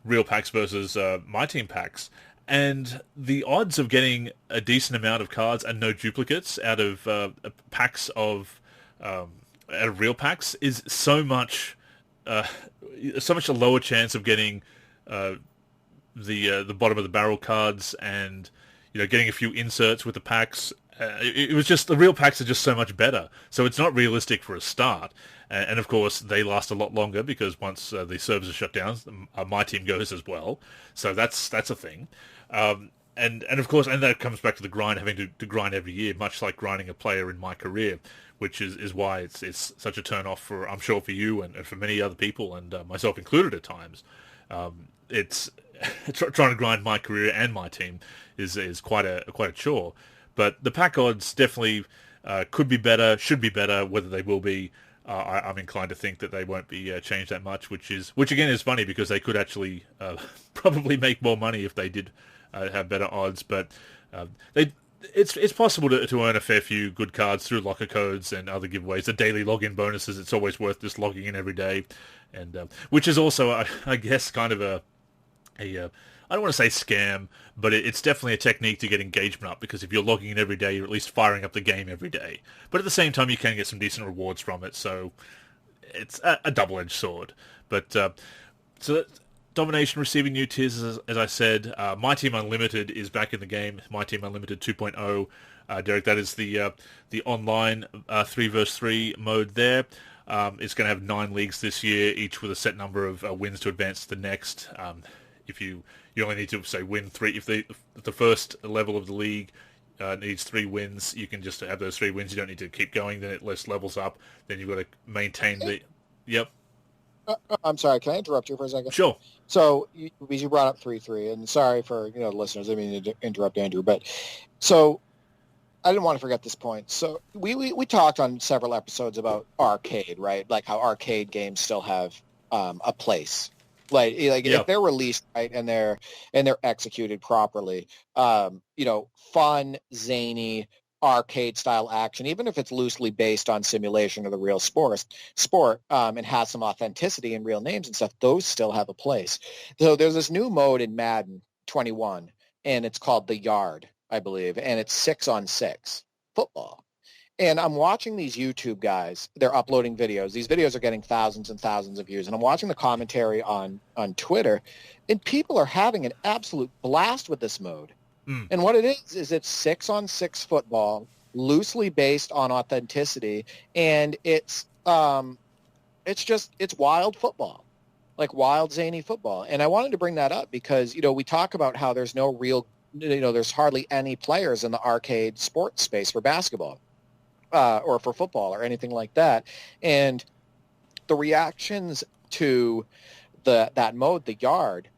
real packs versus MyTEAM packs, and the odds of getting a decent amount of cards and no duplicates out of packs of real packs is so much a lower chance of getting the bottom of the barrel cards and getting a few inserts with the packs. It was just, the real packs are just so much better. So it's not realistic for a start. And of course, they last a lot longer because once the servers are shut down, MyTEAM goes as well. So that's a thing. And of course, and that comes back to the grind, having to grind every year, much like grinding a player in my career, which is why it's such a turn off for, I'm sure, for you and for many other people, and myself included at times. It's trying to grind my career and MyTEAM is quite a chore. But the pack odds definitely could be better, should be better. Whether they will be, I'm inclined to think that they won't be changed that much. Which again is funny because they could actually probably make more money if they did have better odds. But it's possible to earn a fair few good cards through locker codes and other giveaways. The daily login bonuses, it's always worth just logging in every day, and which is also I guess kind of a I don't want to say scam, but it's definitely a technique to get engagement up, because if you're logging in every day, you're at least firing up the game every day. But at the same time, you can get some decent rewards from it, so it's a double-edged sword. But so that Domination receiving new tiers, as I said. MyTEAM Unlimited is back in the game. MyTEAM Unlimited 2.0. Derek, that is the online 3 versus 3 mode there. It's going to have 9 leagues this year, each with a set number of wins to advance to the next. If you only need to, say, win 3. If the first level of the league needs 3 wins, you can just have those 3 wins. You don't need to keep going. Then it levels up. Then you've got to maintain the... Yep. I'm sorry, can I interrupt you for a second? Sure. So you brought up 3-3, and sorry for the listeners. I didn't mean to interrupt Andrew, but so I didn't want to forget this point. So we talked on several episodes about arcade, right? Like how arcade games still have a place. Like if they're released right and they're executed properly, fun, zany, arcade style action, even if it's loosely based on simulation of the real sport, and has some authenticity and real names and stuff, those still have a place. So there's this new mode in Madden 21, and it's called the Yard, I believe, and it's 6-on-6 football. And I'm watching these YouTube guys. They're uploading videos. These videos are getting thousands and thousands of views. And I'm watching the commentary on Twitter, and people are having an absolute blast with this mode. Mm. And what it is it's 6-on-6 football, loosely based on authenticity, and it's wild football, like wild, zany football. And I wanted to bring that up because, we talk about how there's no real, there's hardly any players in the arcade sports space for basketball. Or for football or anything like that. And the reactions to that mode, the Yard,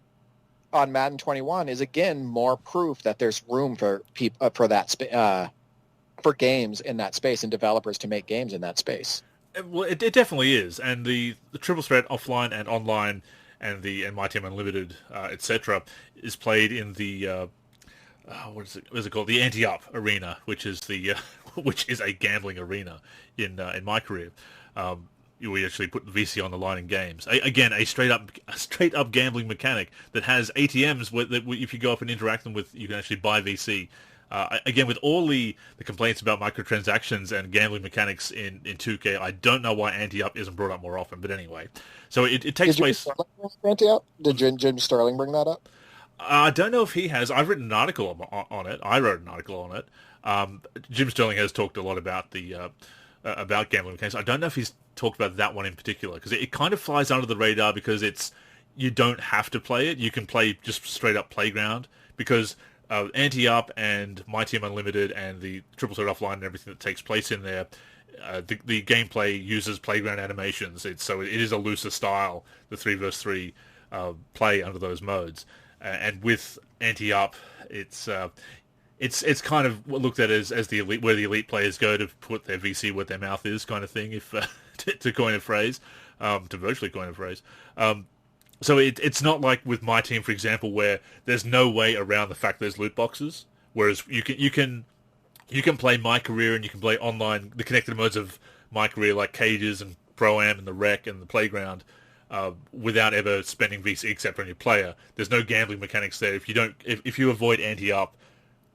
on Madden 21 is, again, more proof that there's room for for games in that space and developers to make games in that space. Well, it definitely is. And the triple threat offline and online and MyTEAM Unlimited, etc., is played in the... what is it called? The Ante-Up arena, which is which is a gambling arena in my career. We actually put the VC on the line in games. Again, a straight up gambling mechanic that has ATMs that if you go up and interact them with, you can actually buy VC. Again, with all the complaints about microtransactions and gambling mechanics in 2K, I don't know why Ante-Up isn't brought up more often. But anyway, so it takes place. Ante-Up? Did Jim Sterling bring that up? I don't know if he has. I've written an article on it. I wrote an article on it. Jim Sterling has talked a lot about about gambling mechanics. I don't know if he's talked about that one in particular, because it kind of flies under the radar because you don't have to play it. You can play just straight up Playground, because Ante-Up and MyTEAM Unlimited and the Triple Threat Offline and everything that takes place in there, the gameplay uses Playground animations. So it is a looser style, the 3 versus 3 play under those modes. And with Ante-Up, it's kind of looked at as the elite, where the elite players go to put their VC where their mouth is, kind of thing, if to coin a phrase, to virtually coin a phrase. So it's not like with MyTEAM, for example, where there's no way around the fact there's loot boxes. Whereas you can play My Career and you can play online the connected modes of My Career, like Cages and Pro-Am and the Rec and the Playground, without ever spending VC except on your player. There's no gambling mechanics there. If you avoid Ante-Up,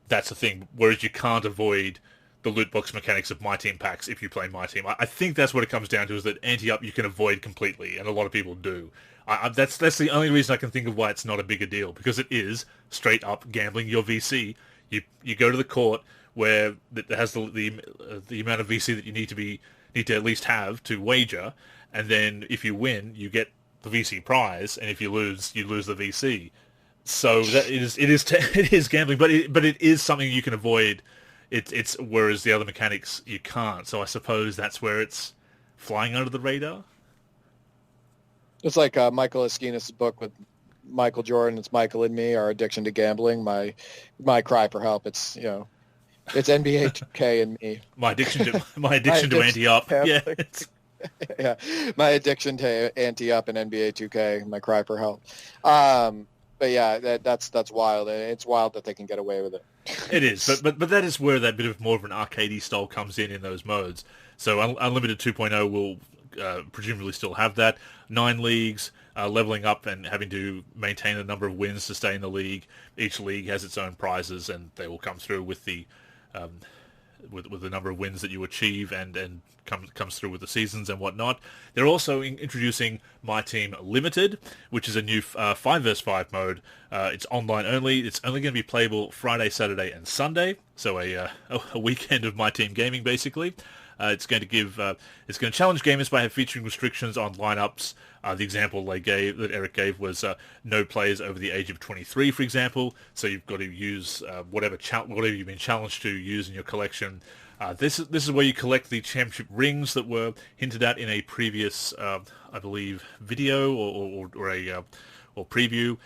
that's the thing. Whereas you can't avoid the loot box mechanics of MyTEAM packs if you play MyTEAM. I think that's what it comes down to, is that Ante-Up you can avoid completely, and a lot of people do. That's the only reason I can think of why it's not a bigger deal, because it is straight up gambling your VC. You go to the court where it has the amount of VC that you need to at least have to wager, and then if you win, you get the VC prize, and if you lose, you lose the VC. So that it is gambling, but it is something you can avoid. It's whereas the other mechanics you can't. So I suppose that's where it's flying under the radar. It's like Michael Esquinas' book with Michael Jordan. It's Michael and Me, Our Addiction to Gambling. My cry for help. It's it's NBA 2K and me. My addiction to Ante-Up. Yeah. Yeah, my addiction to Ante-Up and NBA 2K. My cry for help. But yeah, that's wild. It's wild that they can get away with it. It is, but that is where that bit of more of an arcadey style comes in those modes. So Unlimited 2.0 will presumably still have that. 9 leagues, leveling up and having to maintain a number of wins to stay in the league. Each league has its own prizes, and they will come through with the with the number of wins that you achieve, and comes through with the seasons and whatnot. They're also introducing MyTEAM Limited, which is a new 5 vs 5 mode. It's online only. It's only going to be playable Friday, Saturday, and Sunday, so a weekend of MyTEAM gaming, basically. It's going to challenge gamers by featuring restrictions on lineups. The example that Eric gave was no players over the age of 23, for example. So you've got to use whatever you've been challenged to use in your collection. This is where you collect the championship rings that were hinted at in a previous, I believe, video or preview.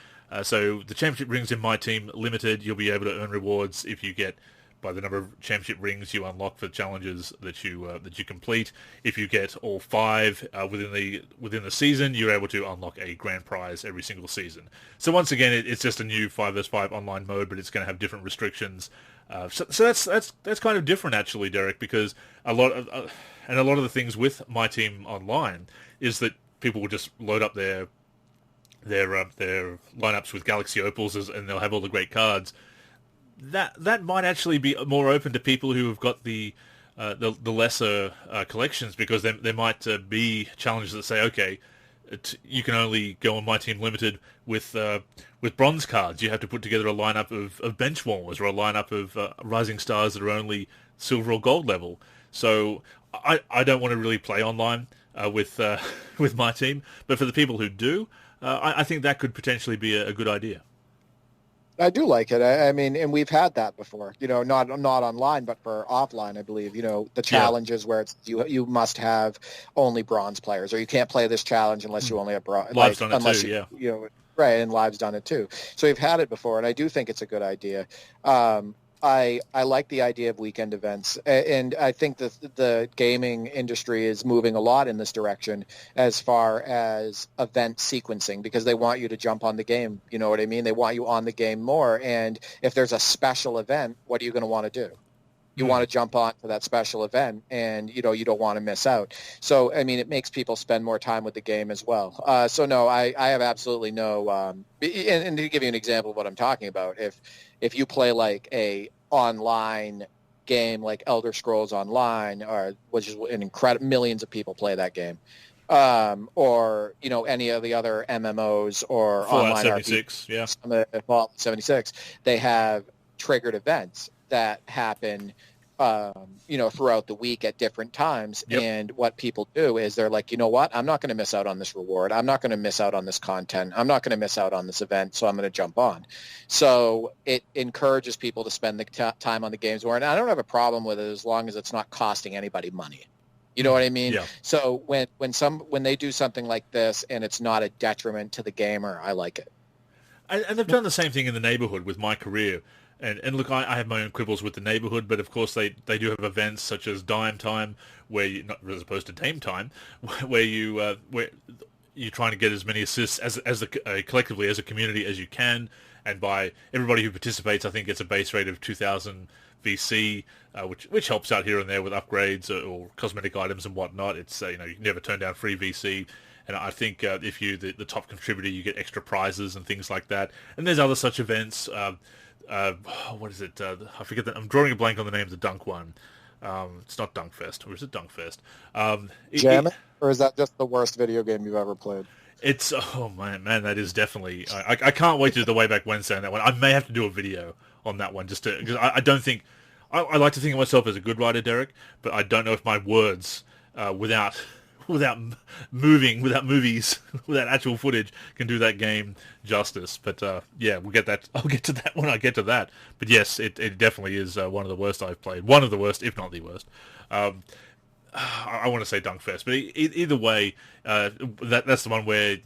So the championship rings in MyTEAM Limited, you'll be able to earn rewards if you get by the number of championship rings you unlock for challenges that you complete. If you get all 5 within the season, you're able to unlock a grand prize every single season. So once again, it's just a new 5 vs 5 online mode, but it's going to have different restrictions. So that's kind of different, actually, Derek, because a lot of the things with MyTEAM Online is that people will just load up their lineups with Galaxy Opals, and they'll have all the great cards. That might actually be more open to people who have got the lesser collections, because there might be challenges that say, okay, you can only go on MyTEAM Limited with bronze cards. You have to put together a lineup of bench warmers or a lineup of rising stars that are only silver or gold level. So I don't want to really play online with MyTEAM, but for the people who do, I think that could potentially be a good idea. I do like it. I mean, and we've had that before. Not online, but for offline, I believe. The challenges where it's you must have only bronze players, or you can't play this challenge unless you only have bronze. Live's done it too, yeah. Right, and Live's done it too. So we've had it before, and I do think it's a good idea. I like the idea of weekend events, and I think the gaming industry is moving a lot in this direction as far as event sequencing, because they want you to jump on the game. You know what I mean? They want you on the game more, and if there's a special event, what are you going to want to do? You want to jump on for that special event, and you don't want to miss out. So, I mean, it makes people spend more time with the game as well. So, no, I have absolutely no. And to give you an example of what I'm talking about, if you play like a online game like Elder Scrolls Online, which is an incredible, millions of people play that game, or any of the other MMOs or Fallout online 76, RPGs, Fallout 76, they have triggered events that happen throughout the week at different times. Yep. And what people do is they're like, you know what? I'm not going to miss out on this reward. I'm not going to miss out on this content. I'm not going to miss out on this event. So I'm going to jump on. So it encourages people to spend the time on the games more. And I don't have a problem with it as long as it's not costing anybody money. You know what I mean? Yeah. So when they do something like this and it's not a detriment to the gamer, I like it. And they've done the same thing in the neighborhood with My Career. And look, I have my own quibbles with the neighborhood, but of course they do have events such as Dime Time, where you, not as opposed to Dame Time, where you're trying to get as many assists collectively as a community as you can, and by everybody who participates, I think it's a base rate of 2,000 VC, which helps out here and there with upgrades or cosmetic items and whatnot. It's you can never turn down free VC. And I think if you're the top contributor, you get extra prizes and things like that. And there's other such events. What is it? I forget that. I'm drawing a blank on the name of the dunk one. It's not Dunkfest, or is it Dunkfest? Jam it? Or is that just the worst video game you've ever played? It's man, that is definitely. I can't wait to do the Wayback Wednesday on that one. I may have to do a video on that one because I don't think I like to think of myself as a good writer, Derek, but I don't know if my words without movies, without actual footage, can do that game justice. But we'll get that. I'll get to that when I get to that. But yes, it definitely is one of the worst I've played. One of the worst, if not the worst. I want to say Dunkfest, but either way, that's the one where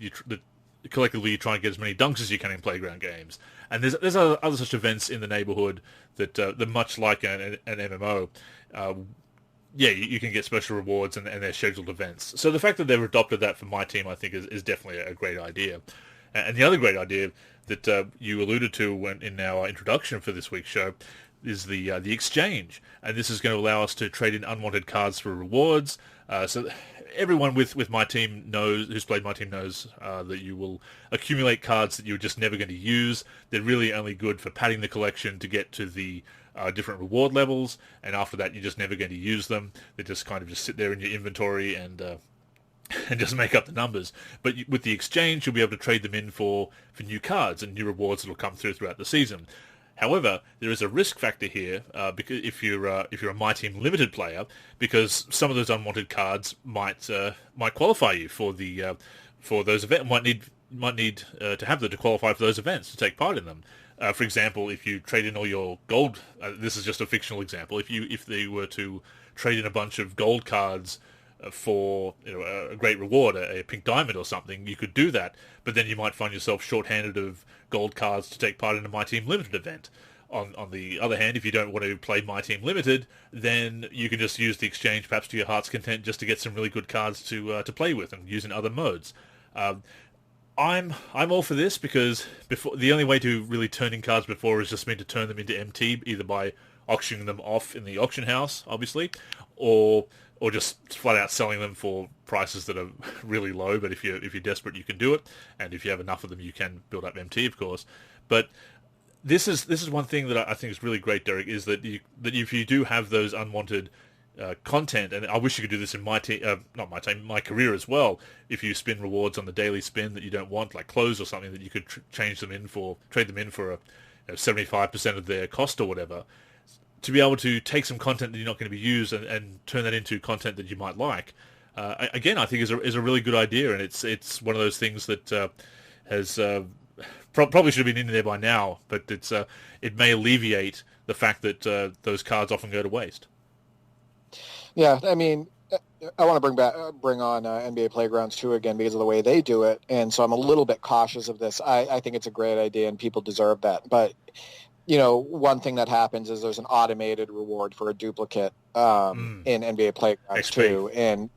collectively you try and get as many dunks as you can in playground games. And there's other such events in the neighborhood that they're much like an MMO. You can get special rewards and they're scheduled events. So the fact that they've adopted that for MyTEAM, I think, is definitely a great idea. And the other great idea that you alluded to in our introduction for this week's show, the exchange, and this is going to allow us to trade in unwanted cards for rewards. So everyone with my team who's played my team knows that you will accumulate cards that you're just never going to use. They're really only good for padding the collection to get to the different reward levels, and after that you're just never going to use them. They just kind of just sit there in your inventory and just make up the numbers. But with the exchange, you'll be able to trade them in for new cards and new rewards that will come throughout the season. However, there is a risk factor here because if you're a MyTEAM limited player, because some of those unwanted cards might qualify you for those events. Might need to have them to qualify for those events to take part in them. For example, if you trade in all your gold, this is just a fictional example. If they were to trade in a bunch of gold cards for a great reward, a pink diamond or something, you could do that, but then you might find yourself short-handed of gold cards to take part in a MyTEAM Limited event. On the other hand, if you don't want to play MyTEAM Limited, then you can just use the exchange, perhaps to your heart's content, just to get some really good cards to play with and use in other modes. I'm all for this because the only way to really turn in cards before has just been to turn them into MT, either by auctioning them off in the auction house, obviously, or just flat out selling them for prices that are really low. But if you're desperate, you can do it, and if you have enough of them, you can build up MT, of course. But this is one thing that I think is really great, Derek, is that if you do have those unwanted content, and I wish you could do this in my career as well. If you spin rewards on the daily spin that you don't want, like clothes or something, that you could trade them in for 75% of their cost or whatever, to be able to take some content that you're not going to be used and turn that into content that you might like. Again, I think is a really good idea, and it's one of those things that has probably should have been in there by now, but it may alleviate the fact that those cards often go to waste. Yeah, I mean, I want to bring on NBA Playgrounds too again because of the way they do it, and so I'm a little bit cautious of this. I think it's a great idea, and people deserve that. But one thing that happens is there's an automated reward for a duplicate in NBA Playgrounds XP. Too, and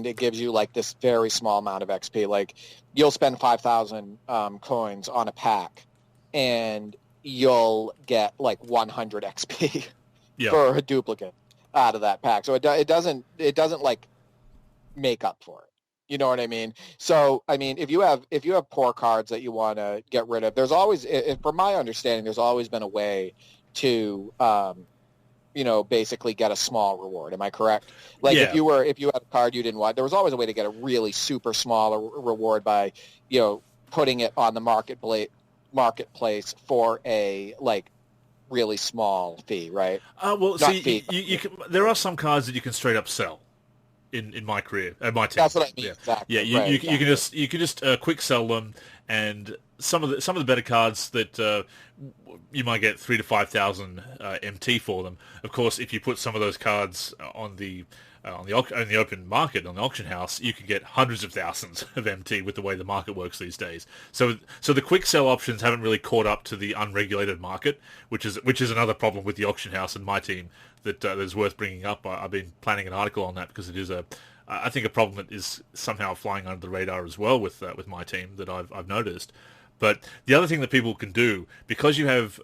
it gives you like this very small amount of XP. Like you'll spend 5,000 coins on a pack, and you'll get like 100 XP for a duplicate out of that pack. So it doesn't like make up for it. You know what I mean? So I mean, if you have poor cards that you want to get rid of, there's always, from my understanding, there's always been a way to basically get a small reward. Am I correct? Like if you had a card you didn't want, there was always a way to get a really super small reward by putting it on the marketplace for a like really small fee, right? Well, see, you can, there are some cards that you can straight up sell. In my career, my team. That's what I mean. Yeah, exactly. Yeah. You can just quick sell them, and some of the better cards that you might get 3,000 to 5,000 MT for them. Of course, if you put some of those cards on the open market, on the auction house, you could get hundreds of thousands of MT with the way the market works these days. So the quick sell options haven't really caught up to the unregulated market, which is another problem with the auction house and my team that is worth bringing up. I've been planning an article on that because it is I think a problem that is somehow flying under the radar as well with my team that I've noticed. But the other thing that people can do, because you have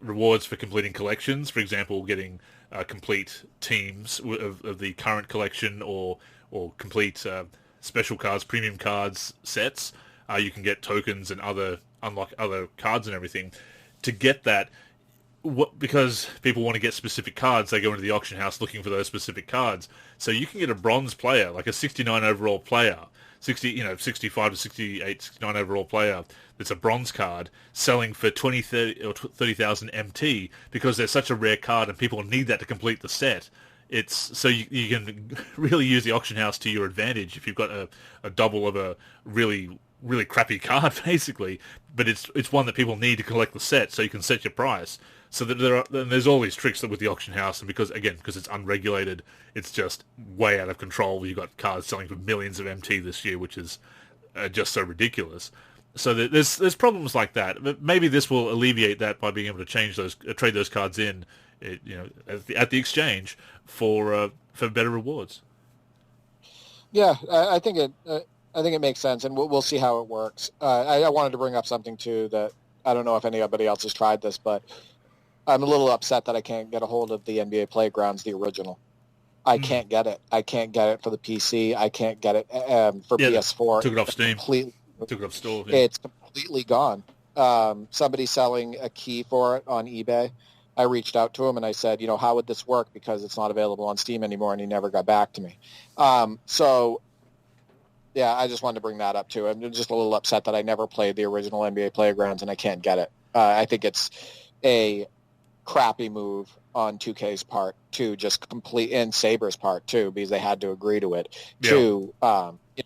rewards for completing collections, for example, getting complete teams of the current collection or complete special cards, premium cards sets, you can get tokens and unlock other cards and everything. To get that, because people want to get specific cards, they go into the auction house looking for those specific cards. So you can get a bronze player, like a 69 overall player, 65 to 68, 69 overall player that's a bronze card, selling for 20, 30, or 30,000 MT because they're such a rare card and people need that to complete the set. It's so you can really use the auction house to your advantage if you've got a double of a really crappy card, basically, but it's one that people need to collect the set, so you can set your price. So that there's all these tricks with the auction house, and because it's unregulated, it's just way out of control. You've got cards selling for millions of MT this year, which is just so ridiculous. So there's problems like that. But maybe this will alleviate that by being able to trade those cards in, at the exchange for better rewards. Yeah, I think it makes sense, and we'll see how it works. I wanted to bring up something too that I don't know if anybody else has tried this, but I'm a little upset that I can't get a hold of the NBA Playgrounds, the original. I can't get it. I can't get it for the PC. I can't get it for Yeah, PS4. took it off Steam. Completely, Took it off store. Yeah. it's completely gone. Somebody selling a key for it on eBay. I reached out to him and I said, how would this work? Because it's not available on Steam anymore, and he never got back to me. So, yeah, I just wanted to bring that up too. I'm just a little upset that I never played the original NBA Playgrounds and I can't get it. I think it's a crappy move on 2K's part to just complete, and Saber's part too, because they had to agree to it, to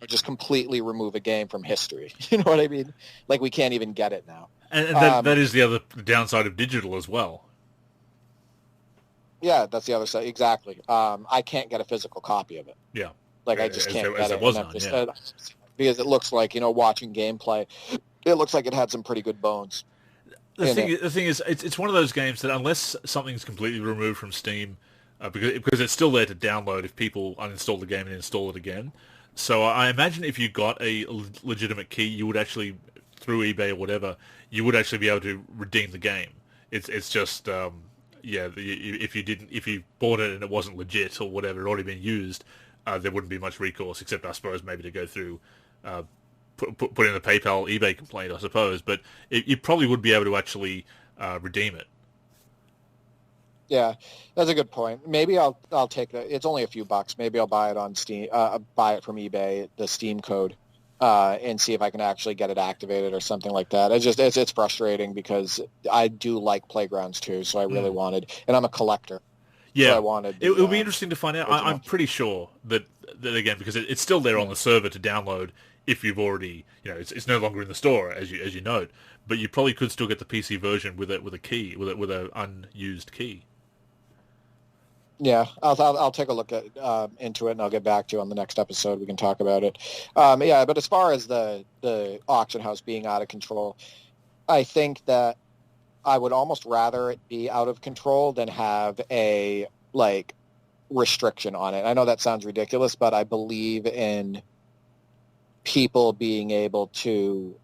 just completely remove a game from history. You know what I mean? Like, we can't even get it now. And that is the other downside of digital as well. Yeah, that's the other side. Exactly. I can't get a physical copy of it. Yeah. Like, I just can't get it. Yeah. Because it looks like, watching gameplay, it looks like it had some pretty good bones. The thing is, it's one of those games that unless something's completely removed from Steam, because it's still there to download if people uninstall the game and install it again. So I imagine if you got a legitimate key, you would actually, through eBay or whatever, you would actually be able to redeem the game. It's just if you bought it and it wasn't legit or whatever, it already been used, there wouldn't be much recourse, except I suppose maybe to go through. Put in a PayPal eBay complaint, I suppose, but you probably would be able to actually redeem it. Yeah, that's a good point. Maybe I'll take it. It's only a few bucks. Maybe I'll buy it on Steam. Buy it from eBay, the Steam code, and see if I can actually get it activated or something like that. It's frustrating because I do like Playgrounds too, so I really wanted, and I'm a collector. Yeah, so I wanted. It would be interesting to find out. I'm pretty sure that again, because it's still there on the server to download. If you've already, it's no longer in the store, as you note, but you probably could still get the PC version with a key, with an unused key. Yeah, I'll take a look at into it, and I'll get back to you on the next episode. We can talk about it. Yeah, but as far as the auction house being out of control, I think that I would almost rather it be out of control than have a restriction on it. I know that sounds ridiculous, but I believe in people being able to,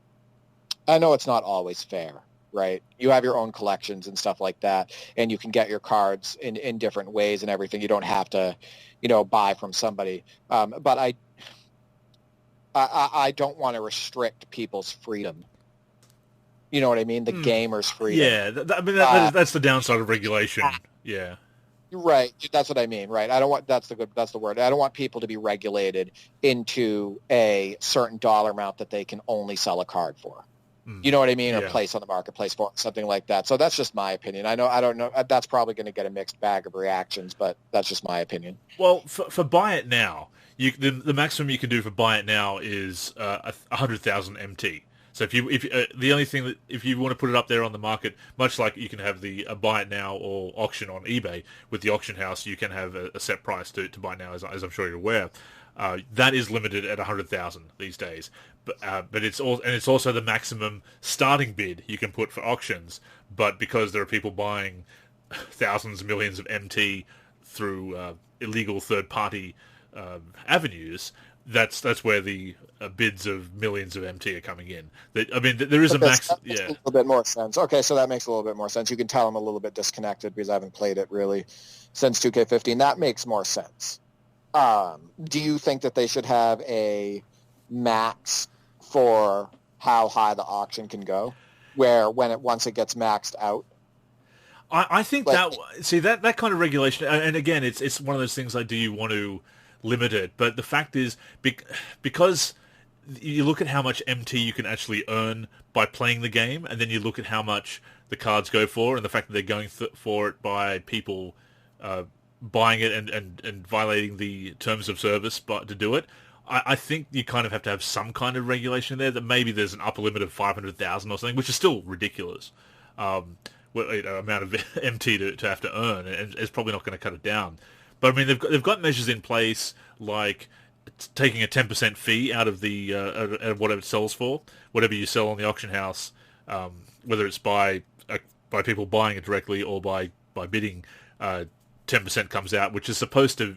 I know it's not always fair, right? You have your own collections and stuff like that, and you can get your cards in different ways and everything. You don't have to, buy from somebody. But I don't want to restrict people's freedom. You know what I mean? The gamer's freedom. Yeah, that's the downside of regulation. Yeah. Right. That's what I mean. Right. I don't want, that's the word. I don't want people to be regulated into a certain dollar amount that they can only sell a card for. You know what I mean? Or place on the marketplace for something like that. So that's just my opinion. I don't know. That's probably going to get a mixed bag of reactions, but that's just my opinion. Well, for Buy It Now, the maximum you can do for Buy It Now is 100,000 MT. So if the only thing that if you want to put it up there on the market, much like you can have the Buy It Now or auction on eBay with the auction house, you can have a set price to buy now, as I'm sure you're aware. That is limited at 100,000 these days, but it's also the maximum starting bid you can put for auctions. But because there are people buying thousands, millions of MT through illegal third-party avenues, that's where the bids of millions of MT are coming in. There is a max. That makes a little bit more sense. Okay, so that makes a little bit more sense. You can tell I'm a little bit disconnected because I haven't played it really since 2K15. That makes more sense. Do you think that they should have a max for how high the auction can go, where once it gets maxed out? I think that kind of regulation, and again, it's one of those things like, do you want to limit it? But the fact is, because you look at how much MT you can actually earn by playing the game, and then you look at how much the cards go for, and the fact that they're going for it by people buying it and violating the terms of service to do it. I think you kind of have to have some kind of regulation there, that maybe there's an upper limit of 500,000 or something, which is still ridiculous. Amount of MT to have to earn, and it's probably not going to cut it down. But I mean, they've got measures in place like taking a 10% fee out of the whatever it sells for, whatever you sell on the auction house, whether it's by people buying it directly or by bidding. 10% comes out, which is supposed to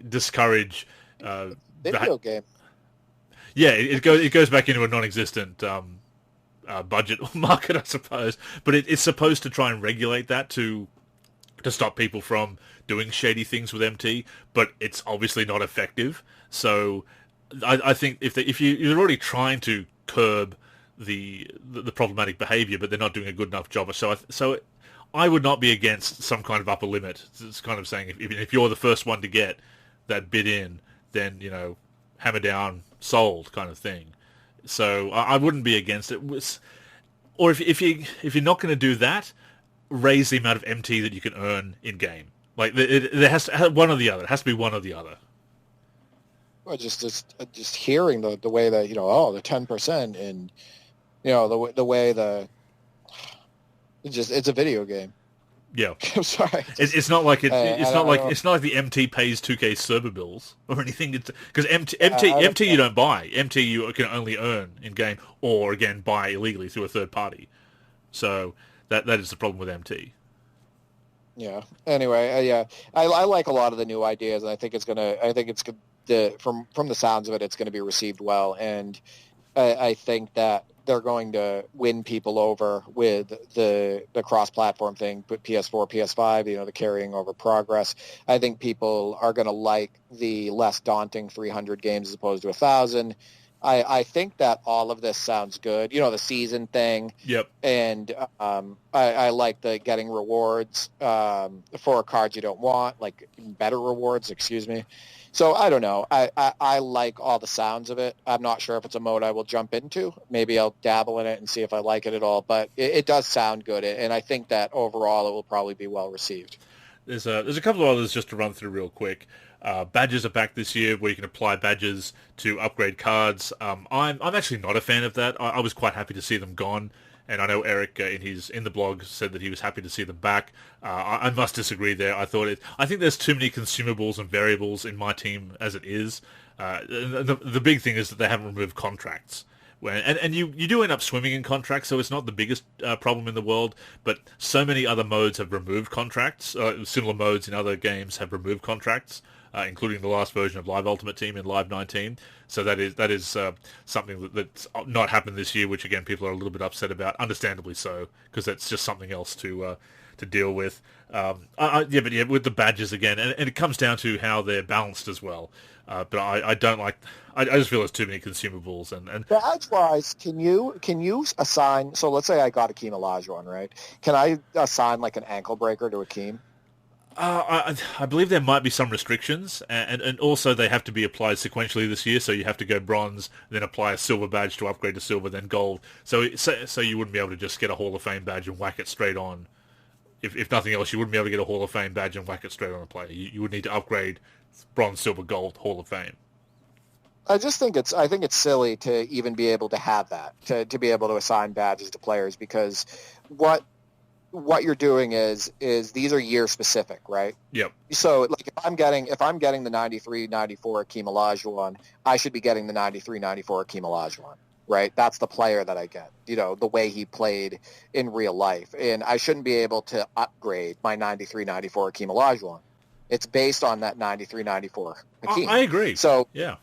discourage video game. Yeah, it goes back into a non-existent budget market, I suppose. But it's supposed to try and regulate that to stop people from doing shady things with MT, but it's obviously not effective. So I think if you're already trying to curb the problematic behavior, but they're not doing a good enough job, so I would not be against some kind of upper limit. It's kind of saying if you're the first one to get that bid in, then hammer down, sold kind of thing. So I wouldn't be against it. Or if you're not going to do that, raise the amount of MT that you can earn in game. Like there has to one or the other. It has to be one or the other. Well, just hearing the way that the 10% and the way it's a video game. Yeah, I'm sorry. It's not like it's not like the MT pays 2K server bills or anything. Because MT you don't buy. MT you can only earn in game or again buy illegally through a third party. So that is the problem with MT. Yeah. Anyway, yeah, I like a lot of the new ideas, and I think it's from the sounds of it, it's gonna be received well, and I think that they're going to win people over with the cross-platform thing, but PS4, PS5, the carrying over progress. I think people are going to like the less daunting 300 games as opposed to 1,000. I think that all of this sounds good. The season thing. Yep. And I like the getting rewards for cards you don't want, like better rewards, excuse me. So I don't know. I like all the sounds of it. I'm not sure if it's a mode I will jump into. Maybe I'll dabble in it and see if I like it at all. But it does sound good, and I think that overall it will probably be well received. There's a couple of others just to run through real quick. Badges are back this year, where you can apply badges to upgrade cards. I'm actually not a fan of that. I was quite happy to see them gone. And I know Eric in the blog said that he was happy to see them back. I must disagree there. I think there's too many consumables and variables in MyTEAM as it is. The big thing is that they haven't removed contracts. And you do end up swimming in contracts, so it's not the biggest problem in the world. But so many other modes have removed contracts. Similar modes in other games have removed contracts, including the last version of Live Ultimate Team in Live 19. So that is something that's not happened this year, which again people are a little bit upset about, understandably so, because that's just something else to deal with. But with the badges again, and it comes down to how they're balanced as well. But I don't like. I just feel there's too many consumables and badge wise. Can you assign? So let's say I got Akeem Olajuwon, right? Can I assign like an ankle breaker to Akeem? I believe there might be some restrictions, and also they have to be applied sequentially this year. So you have to go bronze, then apply a silver badge to upgrade to silver, then gold. So you wouldn't be able to just get a Hall of Fame badge and whack it straight on. If nothing else, you wouldn't be able to get a Hall of Fame badge and whack it straight on a player. You would need to upgrade bronze, silver, gold, Hall of Fame. I think it's silly to even be able to have that, to be able to assign badges to players, because what you're doing is these are year specific, right? Yep. So like if I'm getting the 93-94 Akeem Olajuwon, I should be getting the 93-94 Akeem Olajuwon, right? That's the player that I get, the way he played in real life. And I shouldn't be able to upgrade my 93-94 Akeem Olajuwon. It's based on that 93-94 Hakeem. I agree. So yeah.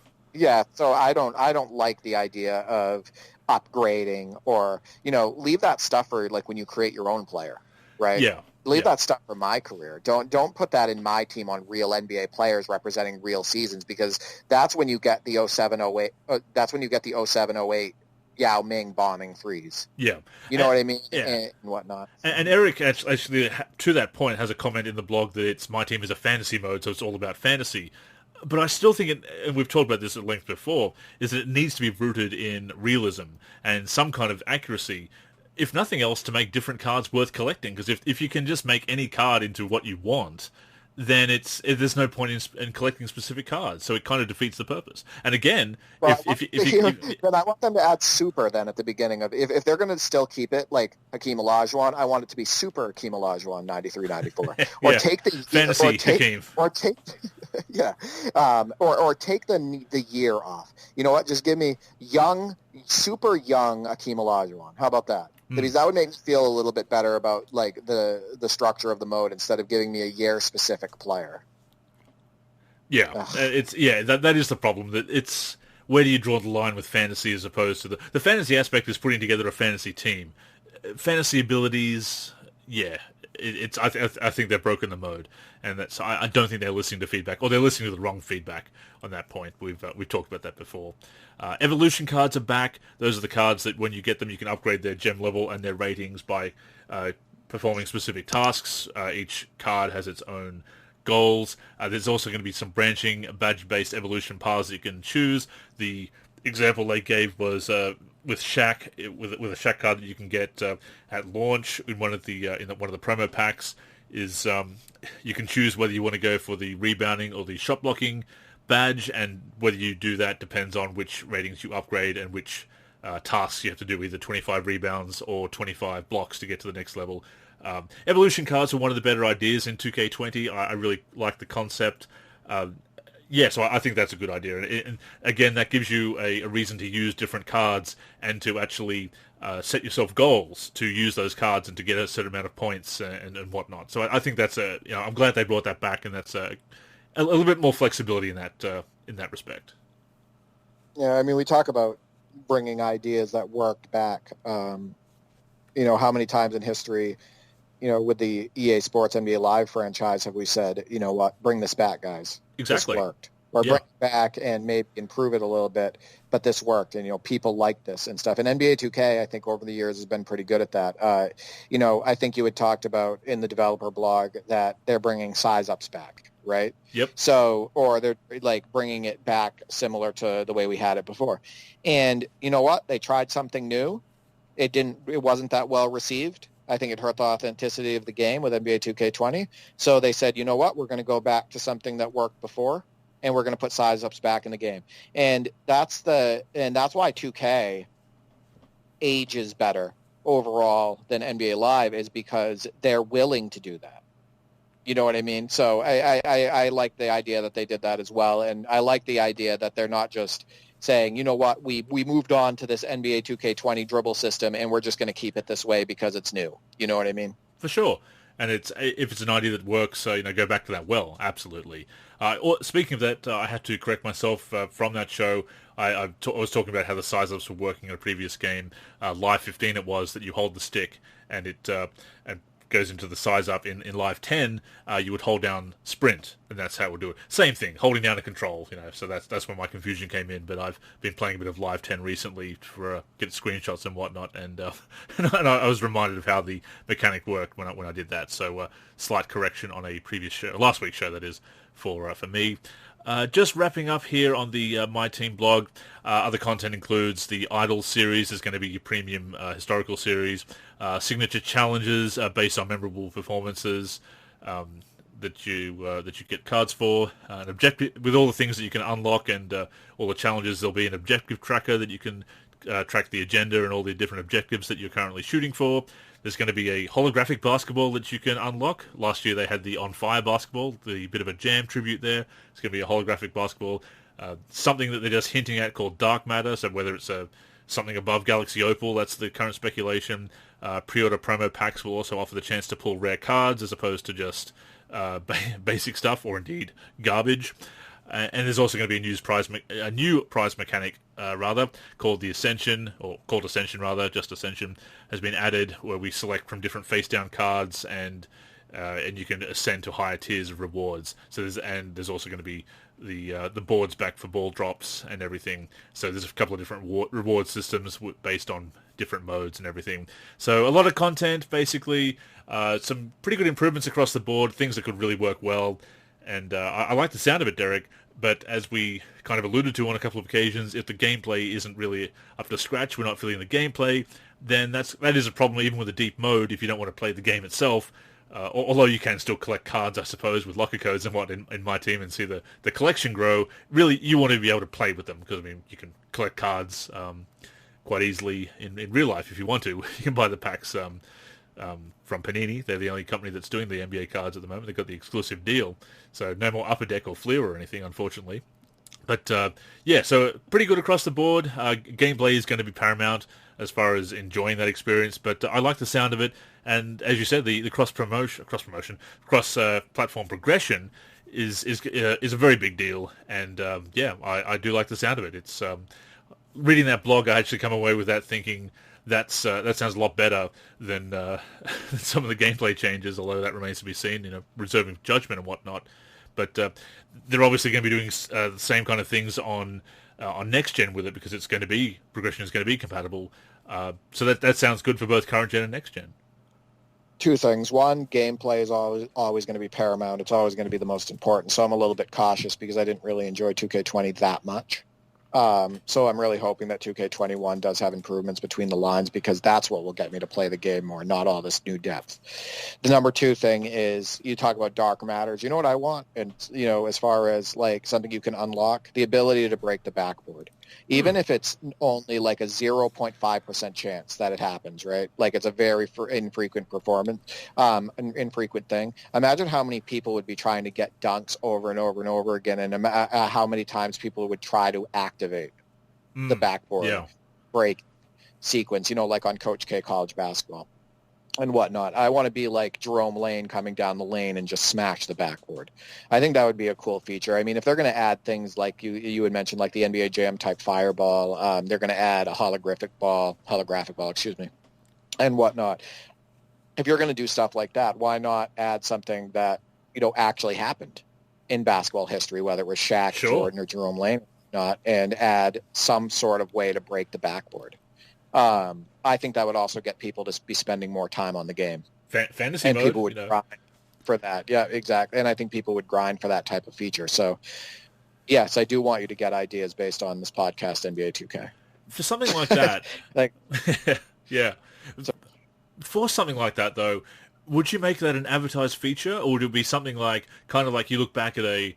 So I don't like the idea of upgrading or leave that stuff for like when you create your own player, right? Yeah. Leave that stuff for my career. Don't put that in my team on real NBA players representing real seasons, because that's when you get the 07-08. That's when you get the 07-08 Yao Ming bombing threes. Yeah. You know what I mean? Yeah. And whatnot. And Eric actually, to that point, has a comment in the blog that MyTEAM is a fantasy mode, so it's all about fantasy. But I still think, and we've talked about this at length before, is that it needs to be rooted in realism and some kind of accuracy, if nothing else, to make different cards worth collecting. Because if you can just make any card into what you want, then there's no point in collecting specific cards. So it kind of defeats the purpose. And again, then I want them to add super then at the beginning of if they're going to still keep it like Hakeem Olajuwon, I want it to be super Hakeem Olajuwon 93-94, or yeah. take the fantasy or take yeah, or take the year off. You know what? Just give me super young Hakeem Olajuwon. How about that? Because that would make me feel a little bit better about like the structure of the mode instead of giving me a year specific player. Yeah, that is the problem. That where do you draw the line with fantasy as opposed to the fantasy aspect is putting together a fantasy team. Fantasy abilities, yeah, I think they've broken the mode, and that's I don't think they're listening to feedback, or they're listening to the wrong feedback on that point. We've talked about that before. Evolution cards are back. Those are the cards that when you get them, you can upgrade their gem level and their ratings by performing specific tasks. Each card has its own goals. There's also going to be some branching badge-based evolution paths that you can choose. The example they gave was with Shaq, with a Shaq card that you can get at launch in one of the one of the promo packs. Is you can choose whether you want to go for the rebounding or the shot blocking badge, and whether you do that depends on which ratings you upgrade and which tasks you have to do, either 25 rebounds or 25 blocks to get to the next level. Evolution cards are one of the better ideas in 2K20. I really like the concept. So I think that's a good idea. And again, that gives you a reason to use different cards and to actually set yourself goals to use those cards and to get a certain amount of points and whatnot. So I think that's I'm glad they brought that back, and that's a little bit more flexibility in that respect. Yeah, I mean, we talk about bringing ideas that worked back. How many times in history, with the EA Sports NBA Live franchise have we said, you know what, bring this back, guys. Exactly. This worked. Or bring it back and maybe improve it a little bit, but this worked, and people like this and stuff. And NBA 2K, I think over the years has been pretty good at that. I think you had talked about in the developer blog that they're bringing size ups back, right? Yep. So, or they're like bringing it back similar to the way we had it before. And you know what? They tried something new. It wasn't that well received. I think it hurt the authenticity of the game with NBA 2K20. So they said, you know what? We're going to go back to something that worked before, and we're going to put size ups back in the game. And that's why 2K ages better overall than NBA Live, is because they're willing to do that. You know what I mean? So I like the idea that they did that as well. And I like the idea that they're not just saying, you know what, we moved on to this NBA 2K20 dribble system, and we're just going to keep it this way because it's new. You know what I mean? For sure. And if it's an idea that works, go back to that. Well, absolutely. Speaking of that, I had to correct myself from that show. I was talking about how the size ups were working in a previous game. Live 15 it was that you hold the stick and it goes into the size up. In Live 10, you would hold down sprint, and that's how it would do it. Same thing, holding down a control, so that's where my confusion came in. But I've been playing a bit of Live 10 recently for get screenshots and whatnot, and and I was reminded of how the mechanic worked when I did that. So slight correction on a previous show, last week's show, that is, for me. Just wrapping up here on the MyTEAM blog. Other content includes the Idol series. Is going to be your premium historical series. Signature challenges based on memorable performances that you get cards for. An objective with all the things that you can unlock and all the challenges. There'll be an objective tracker that you can track the agenda and all the different objectives that you're currently shooting for. There's going to be a holographic basketball that you can unlock. Last year they had the On Fire basketball, the bit of a Jam tribute there. It's going to be a holographic basketball. Something that they're just hinting at called Dark Matter, so whether it's something above Galaxy Opal, that's the current speculation. Pre-order promo packs will also offer the chance to pull rare cards as opposed to just basic stuff, or indeed garbage. And there's also going to be a new prize mechanic, called the Ascension, or called Ascension rather, just Ascension, has been added, where we select from different face-down cards, and you can ascend to higher tiers of rewards. So there's also going to be the boards back for ball drops and everything. So there's a couple of different reward systems based on different modes and everything. So a lot of content, basically. Some pretty good improvements across the board, things that could really work well. And I like the sound of it, Derek, but as we kind of alluded to on a couple of occasions, if the gameplay isn't really up to scratch, we're not feeling the gameplay, then that is a problem even with a deep mode if you don't want to play the game itself. Although you can still collect cards, I suppose, with locker codes and in MyTEAM, and see the collection grow. Really, you want to be able to play with them, because, you can collect cards quite easily in real life if you want to. You can buy the packs from Panini. They're the only company that's doing the NBA cards at the moment. They've got the exclusive deal, so no more Upper Deck or Fleer or anything, unfortunately. But so pretty good across the board. Gameplay is going to be paramount as far as enjoying that experience, but I like the sound of it. And as you said, the cross-platform progression is a very big deal, and I do like the sound of it. It's reading that blog, I actually come away with that thinking that sounds a lot better than some of the gameplay changes, although that remains to be seen, reserving judgment and whatnot. But they're obviously going to be doing the same kind of things on next gen with it, because progression is going to be compatible. So that sounds good for both current gen and next gen. Two things. One, gameplay is always going to be paramount. It's always going to be the most important. So I'm a little bit cautious because I didn't really enjoy 2K20 that much. So I'm really hoping that 2K21 does have improvements between the lines, because that's what will get me to play the game more, not all this new depth. The number two thing is, you talk about dark matters. You know what I want? And, as far as like something you can unlock, the ability to break the backboard. Even if it's only like a 0.5% chance that it happens, right? Like it's a very infrequent infrequent thing. Imagine how many people would be trying to get dunks over and over and over again, and how many times people would try to activate the backboard break sequence, like on Coach K college basketball and whatnot. I want to be like Jerome Lane coming down the lane and just smash the backboard. I think that would be a cool feature. I mean, if they're going to add things like you had mentioned, like the NBA Jam type fireball, they're going to add a holographic ball, and whatnot. If you're going to do stuff like that, why not add something that, actually happened in basketball history, whether it was Shaq, Jordan, or Jerome Lane, and add some sort of way to break the backboard. I think that would also get people to be spending more time on the game. Fantasy and mode, people would grind for that. Yeah, exactly. And I think people would grind for that type of feature. So, yes, I do want you to get ideas based on this podcast, NBA 2K. For something like that, yeah. For something like that, though, would you make that an advertised feature, or would it be something like, kind of like you look back at a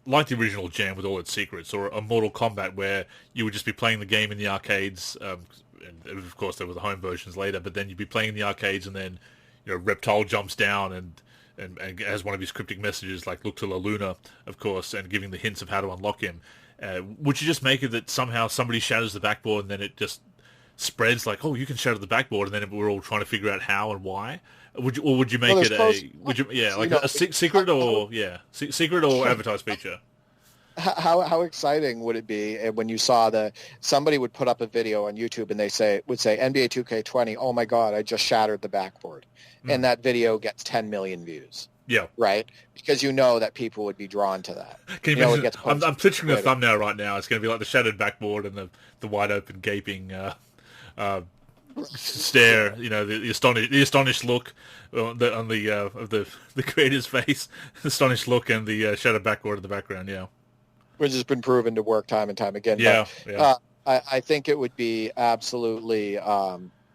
like the original Jam with all its secrets, or a Mortal Kombat where you would just be playing the game in the arcades, and of course there were the home versions later, but then you'd be playing in the arcades, and then Reptile jumps down and has one of his cryptic messages, like look to La Luna, of course, and giving the hints of how to unlock him. Would you just make it that somehow somebody shatters the backboard and then it just spreads like, oh, you can shatter the backboard, and then we're all trying to figure out how and why? Would you make it a secret or secret or advertised feature? How exciting would it be when you saw somebody would put up a video on YouTube and would say NBA 2K20, oh my God, I just shattered the backboard, and that video gets 10 million views. Yeah. Right? Because that people would be drawn to that. Can you imagine, I'm picturing the thumbnail right now. It's going to be like the shattered backboard and the wide open gaping stare, the astonished look on the creator's face, the astonished look, and the shattered backboard in the background. Yeah, which has been proven to work time and time again. Yeah, but, I think it would be absolutely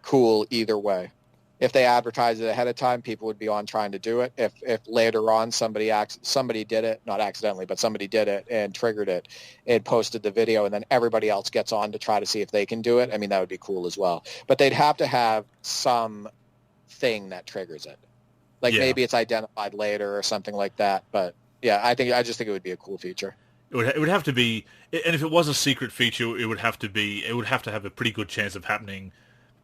cool either way. If they advertised it ahead of time, people would be on trying to do it. If later on somebody did it, not accidentally, but somebody did it and triggered it and posted the video, and then everybody else gets on to try to see if they can do it, I mean, that would be cool as well. But they'd have to have some thing that triggers it. Like maybe it's identified later or something like that. But yeah, I just think it would be a cool feature. It would have to be, and if it was a secret feature, it would have to have a pretty good chance of happening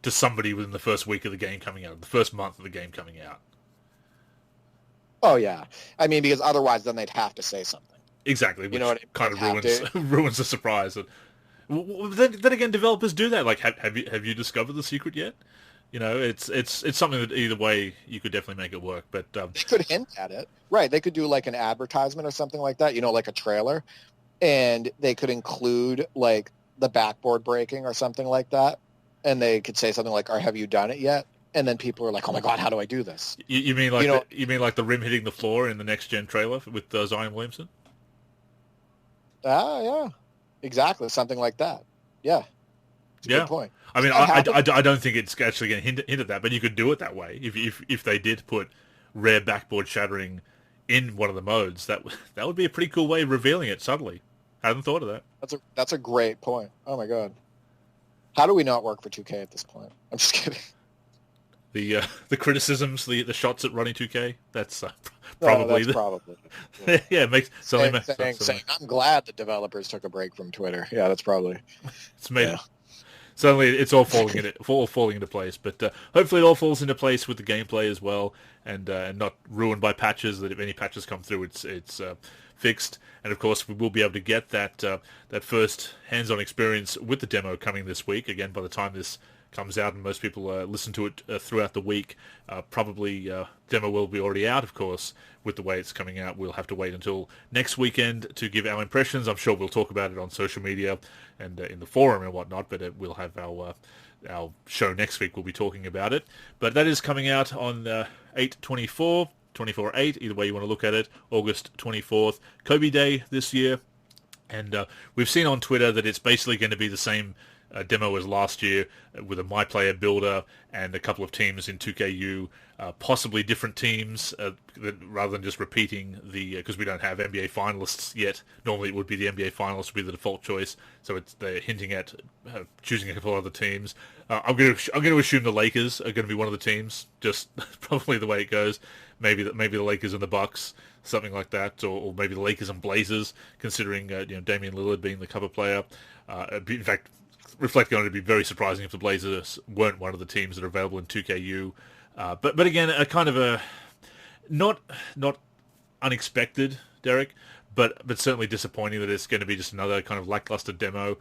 to somebody within the first week of the game coming out, the first month of the game coming out. Oh yeah, I mean, because otherwise, then they'd have to say something. Exactly, which kind of ruins the surprise. Then again, developers do that. Like, have you discovered the secret yet? It's something that either way you could definitely make it work. But they could hint at it, right? They could do like an advertisement or something like that. Like a trailer, and they could include like the backboard breaking or something like that. And they could say something like, "Or have you done it yet?" And then people are like, "Oh my God, how do I do this?" You mean like the rim hitting the floor in the next gen trailer with Zion Williamson? Yeah, exactly, something like that. Yeah, good point. I mean, I don't think it's actually going to hint at that, but you could do it that way if they did put rare backboard shattering in one of the modes. That would be a pretty cool way of revealing it subtly. I hadn't thought of that. That's a great point. Oh my God. How do we not work for 2K at this point? I'm just kidding. The criticisms, the shots at running 2K, that's probably yeah, it makes saying I'm glad the developers took a break from Twitter. Yeah, that's probably it's made Suddenly it's all falling into place. But hopefully it all falls into place with the gameplay as well, and not ruined by patches. That if any patches come through, it's fixed. And of course, we will be able to get that first hands-on experience with the demo coming this week. Again, by the time this comes out and most people listen to it throughout the week, probably demo will be already out, of course. With the way it's coming out, we'll have to wait until next weekend to give our impressions. I'm sure we'll talk about it on social media and in the forum and whatnot, but we'll have our show next week. We'll be talking about it. But that is coming out on 8/24, 24/8, either way you want to look at it, August 24th, Kobe Day this year. And we've seen on Twitter that it's basically going to be the same demo as last year with a My Player builder and a couple of teams in 2KU, possibly different teams rather than just repeating because we don't have NBA finalists yet. Normally it would be the NBA finalists would be the default choice, so they're hinting at choosing a couple of other teams. I'm going to assume the Lakers are going to be one of the teams, just probably the way it goes. Maybe the Lakers and the Bucks, something like that, or maybe the Lakers and Blazers, considering Damian Lillard being the cover player. In fact, reflecting on it, it'd be very surprising if the Blazers weren't one of the teams that are available in 2KU. But again, a kind of a not unexpected, Derek, but certainly disappointing that it's going to be just another kind of lackluster demo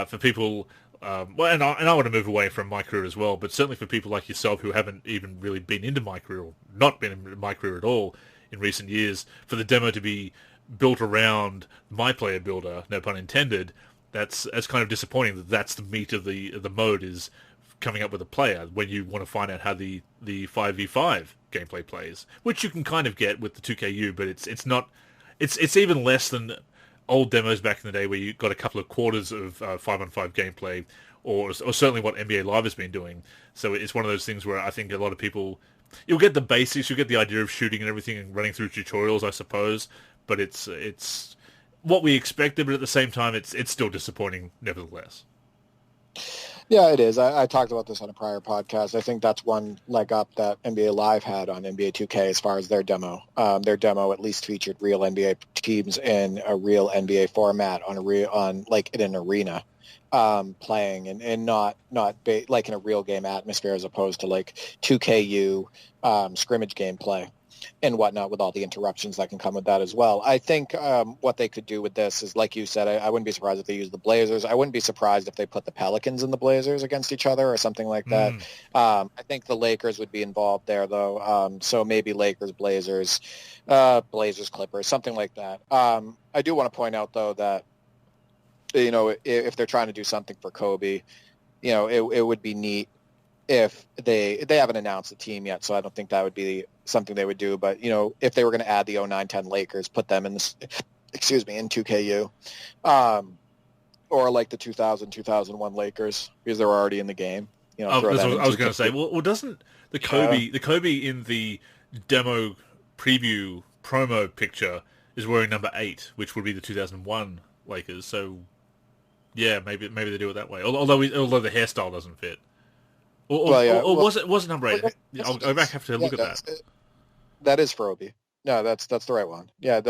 for people. And I want to move away from my career as well, but certainly for people like yourself who haven't even really been into my career or not been in my career at all in recent years, for the demo to be built around My Player builder, no pun intended. That's kind of disappointing that's the meat of the mode, is coming up with a player when you want to find out how the 5v5 gameplay plays, which you can kind of get with the 2KU, but it's even less than old demos back in the day where you got a couple of quarters of 5-on-5 gameplay, or certainly what NBA Live has been doing. So it's one of those things where I think a lot of people, you'll get the basics, you'll get the idea of shooting and everything and running through tutorials, I suppose, but it's what we expected, but at the same time, it's still disappointing nevertheless. Yeah, it is. I talked about this on a prior podcast. I think that's one leg up that NBA Live had on NBA 2K as far as their demo. Their demo at least featured real NBA teams in a real NBA format in an arena, playing and not like in a real game atmosphere as opposed to like 2KU scrimmage gameplay and whatnot, with all the interruptions that can come with that as well. I think what they could do with this is, like you said, I wouldn't be surprised if they use the Blazers. I wouldn't be surprised if they put the Pelicans and the Blazers against each other or something like that. I think the Lakers would be involved there, though. So maybe Lakers, Blazers, Blazers, Clippers, something like that. I do want to point out, though, that if they're trying to do something for Kobe, it would be neat if they haven't announced the team yet, so I don't think that would be something they would do. But if they were going to add the 09-10 Lakers, put them in in 2KU, or like the 2000-2001 Lakers, because they're already in the game. I was going to say, well, doesn't the Kobe in the demo preview promo picture is wearing number 8, which would be the 2001 Lakers. So yeah, maybe they do it that way. Although the hairstyle doesn't fit. Or was it number 8? I'll go back, have to look at that. That is for Obi. No, that's the right one. Yeah,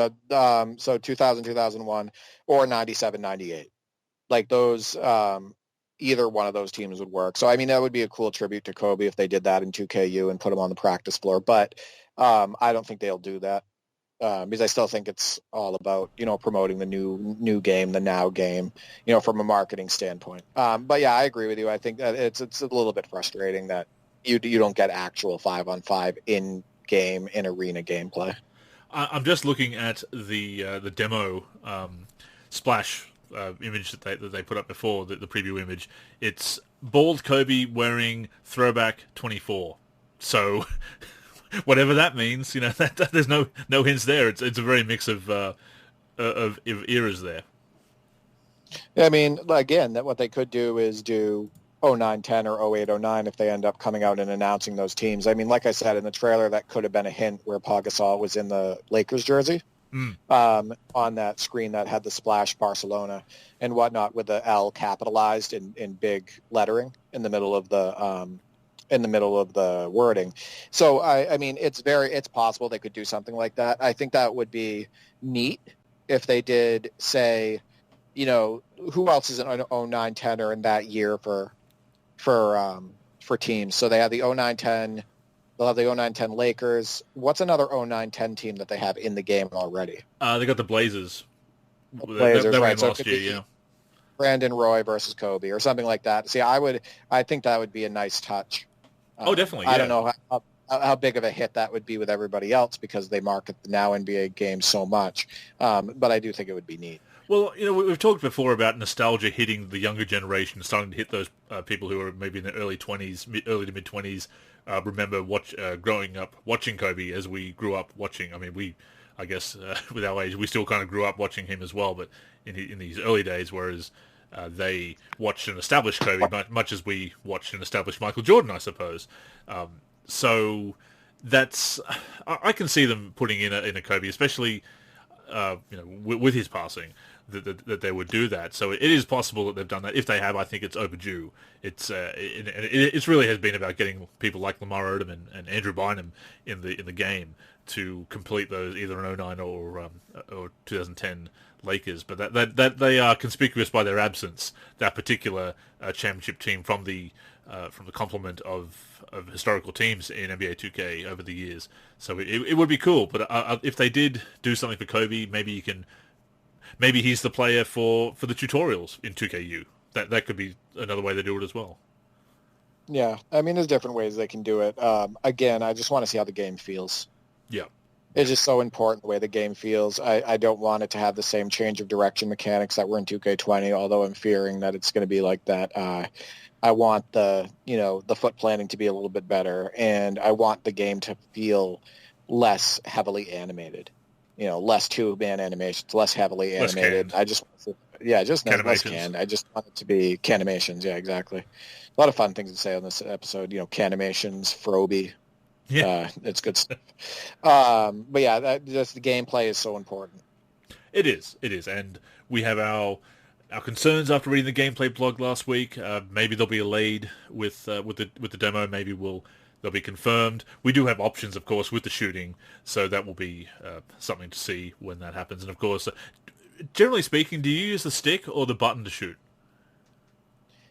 so 2000, 2001, or 97, 98. Like those, either one of those teams would work. So, I mean, that would be a cool tribute to Kobe if they did that in 2KU and put him on the practice floor. But I don't think they'll do that. Because I still think it's all about, promoting the new game, the now game, from a marketing standpoint. But yeah, I agree with you. I think that it's a little bit frustrating that you don't get actual 5-on-5 in-game, in arena gameplay. I'm just looking at the demo splash image that they put up before, the preview image. It's bald Kobe wearing throwback 24. So whatever that means, that there's no hints there. It's a very mix of eras there. I mean, again, that what they could do is do 09-10 or 08-09 if they end up coming out and announcing those teams. I mean, like I said, in the trailer, that could have been a hint where Pau Gasol was in the Lakers jersey on that screen that had the splash Barcelona and whatnot with the L capitalized in big lettering in the middle of the wording. So I mean, it's possible they could do something like that. I think that would be neat if they did say, who else is an 09-10 or in that year for for teams. So they have the 09-10. They'll have the 09-10 Lakers. What's another 09-10 team that they have in the game already? They got the Blazers. The Blazers, that right? went last year, yeah. Brandon Roy versus Kobe or something like that. See, I think that would be a nice touch. Definitely. Yeah. I don't know how big of a hit that would be with everybody else because they market the now NBA game so much. But I do think it would be neat. Well, we've talked before about nostalgia hitting the younger generation, starting to hit those people who are maybe in their early 20s, early to mid 20s. Remember growing up watching Kobe as we grew up watching. I mean, I guess with our age, we still kind of grew up watching him as well, but in these early days, whereas they watched an established Kobe much as we watched an established Michael Jordan, I suppose. So that's I can see them putting in a Kobe, especially with his passing, that they would do that. So it is possible that they've done that. If they have, I think it's overdue. It really has been about getting people like Lamar Odom and Andrew Bynum in the game to complete those either an 09 or 2010 Lakers. But that they are conspicuous by their absence. That particular championship team from the complement of historical teams in NBA 2K over the years. So it would be cool. But if they did do something for Kobe, maybe he's the player for the tutorials in 2KU. That could be another way they do it as well. Yeah, I mean, there's different ways they can do it. Again, I just want to see how the game feels. Yeah. It's just so important the way the game feels. I don't want it to have the same change of direction mechanics that were in 2K20, although I'm fearing that it's going to be like that. I want the foot planning to be a little bit better, and I want the game to feel less heavily animated. Less two-man animations, less heavily animated. Less canned. I just want it to be canimations. Yeah, exactly. A lot of fun things to say on this episode. Canimations, Froby. Yeah, it's good stuff. But yeah, the gameplay is so important. It is, and we have our concerns after reading the gameplay blog last week. Maybe there'll be a lead with the demo. Maybe they'll be confirmed. We do have options, of course, with the shooting, so that will be something to see when that happens. And of course, generally speaking, do you use the stick or the button to shoot?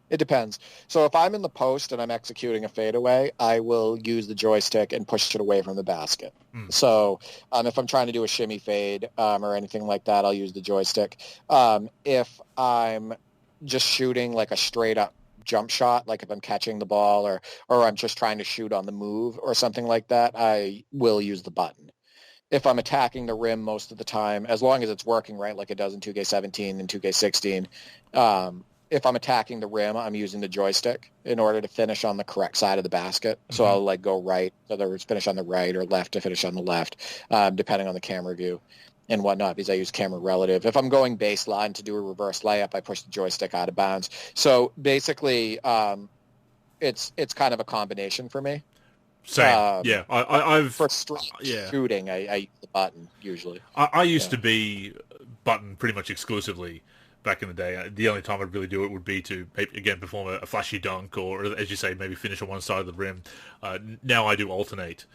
It depends. So if I'm in the post and I'm executing a fadeaway, I will use the joystick and push it away from the basket. So if I'm trying to do a shimmy fade or anything like that, I'll use the joystick. If I'm just shooting like a straight up jump shot, like if I'm catching the ball or I'm just trying to shoot on the move or something like that, I will use the button. If I'm attacking the rim most of the time, as long as it's working right, like it does in 2K17 and 2K16, if I'm attacking the rim, I'm using the joystick in order to finish on the correct side of the basket. So I'll go right, whether it's finish on the right or left to finish on the left, depending on the camera view and whatnot, because I use camera relative. If I'm going baseline to do a reverse layup, I push the joystick out of bounds. So basically, it's kind of a combination for me. Same. Yeah. I've for shooting, I use the button usually. I used to be button pretty much exclusively back in the day. The only time I'd really do it would be to, again, perform a flashy dunk or, as you say, maybe finish on one side of the rim. Now I do alternate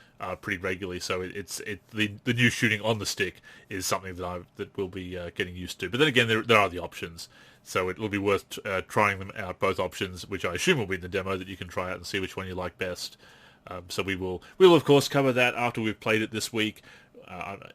pretty regularly, so the new shooting on the stick is something that we'll be getting used to. But then again, there are the options, so it will be worth trying them out, both options, which I assume will be in the demo that you can try out and see which one you like best. So we will of course cover that after we've played it this week.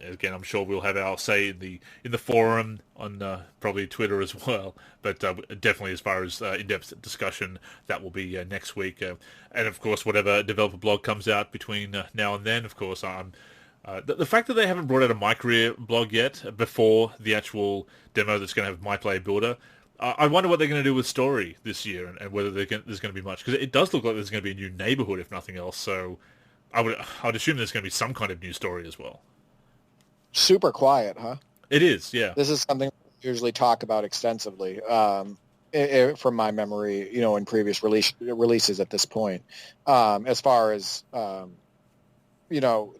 Again, I'm sure we'll have our say in the forum on probably Twitter as well. But definitely, as far as in-depth discussion, that will be next week. And of course, whatever developer blog comes out between now and then. Of course, the fact that they haven't brought out a My Career blog yet before the actual demo that's going to have My Player Builder. I wonder what they're going to do with story this year and whether there's going to be much, because it does look like there's going to be a new neighborhood, if nothing else. So I'd assume there's going to be some kind of new story as well. Super quiet, huh? It is, yeah. This is something we usually talk about extensively from my memory, in previous releases at this point. As far as,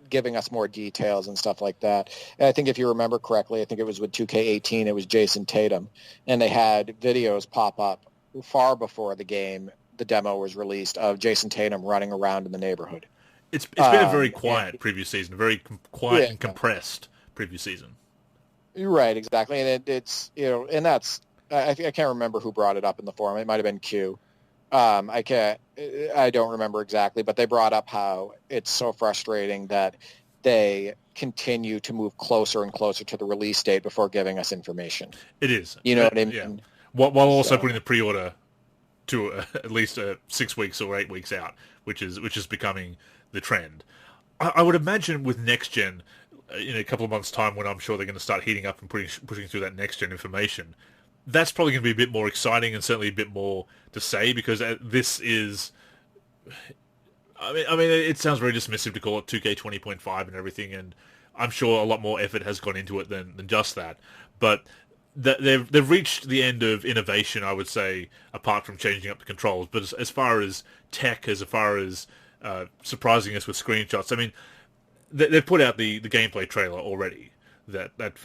giving us more details and stuff like that. And I think if you remember correctly, I think it was with 2K18, it was Jason Tatum, and they had videos pop up far before the demo was released, of Jason Tatum running around in the neighborhood. It's been a very quiet previous season, very quiet and compressed previous season. You're right, exactly. And it's, and that's, I can't remember who brought it up in the forum. It might have been Q. I don't remember exactly, but they brought up how it's so frustrating that they continue to move closer and closer to the release date before giving us information. It is, You know what I yeah. mean? While also So putting the pre-order to at least 6 weeks or 8 weeks out, which is becoming the trend. I would imagine with next gen, in a couple of months' time, when I'm sure they're going to start heating up and pushing through that next gen information, that's probably going to be a bit more exciting and certainly a bit more to say because this is. I mean, it sounds very dismissive to call it 2K 20.5 and everything, and I'm sure a lot more effort has gone into it than just that. But they've reached the end of innovation, I would say, apart from changing up the controls. But as far as tech, as far as surprising us with screenshots, I mean, they've put out the gameplay trailer already. That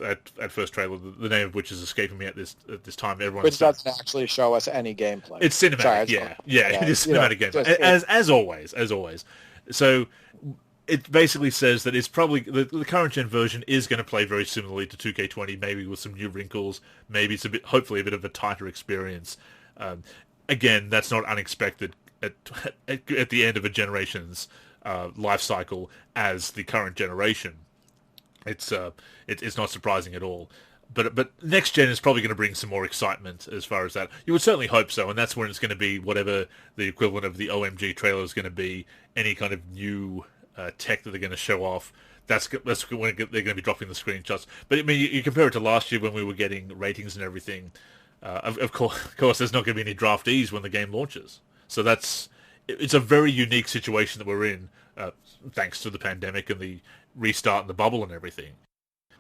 first trailer, the name of which is escaping me at this time. which doesn't actually show us any gameplay. It's cinematic, Sorry, yeah. It is you know, cinematic gameplay, as always, as always. So it basically says that it's probably the current gen version is going to play very similarly to 2K20, maybe with some new wrinkles. Maybe it's hopefully a bit of a tighter experience. Again, that's not unexpected at the end of a generation's life cycle as the current generation. It's not surprising at all. But next gen is probably going to bring some more excitement as far as that. You would certainly hope so, and that's when it's going to be whatever the equivalent of the OMG trailer is going to be. Any kind of new tech that they're going to show off. That's when they're going to be dropping the screenshots. But I mean, you compare it to last year when we were getting ratings and everything. Of course, there's not going to be any draftees when the game launches. So it's a very unique situation that we're in, thanks to the pandemic and the restart and the bubble and everything.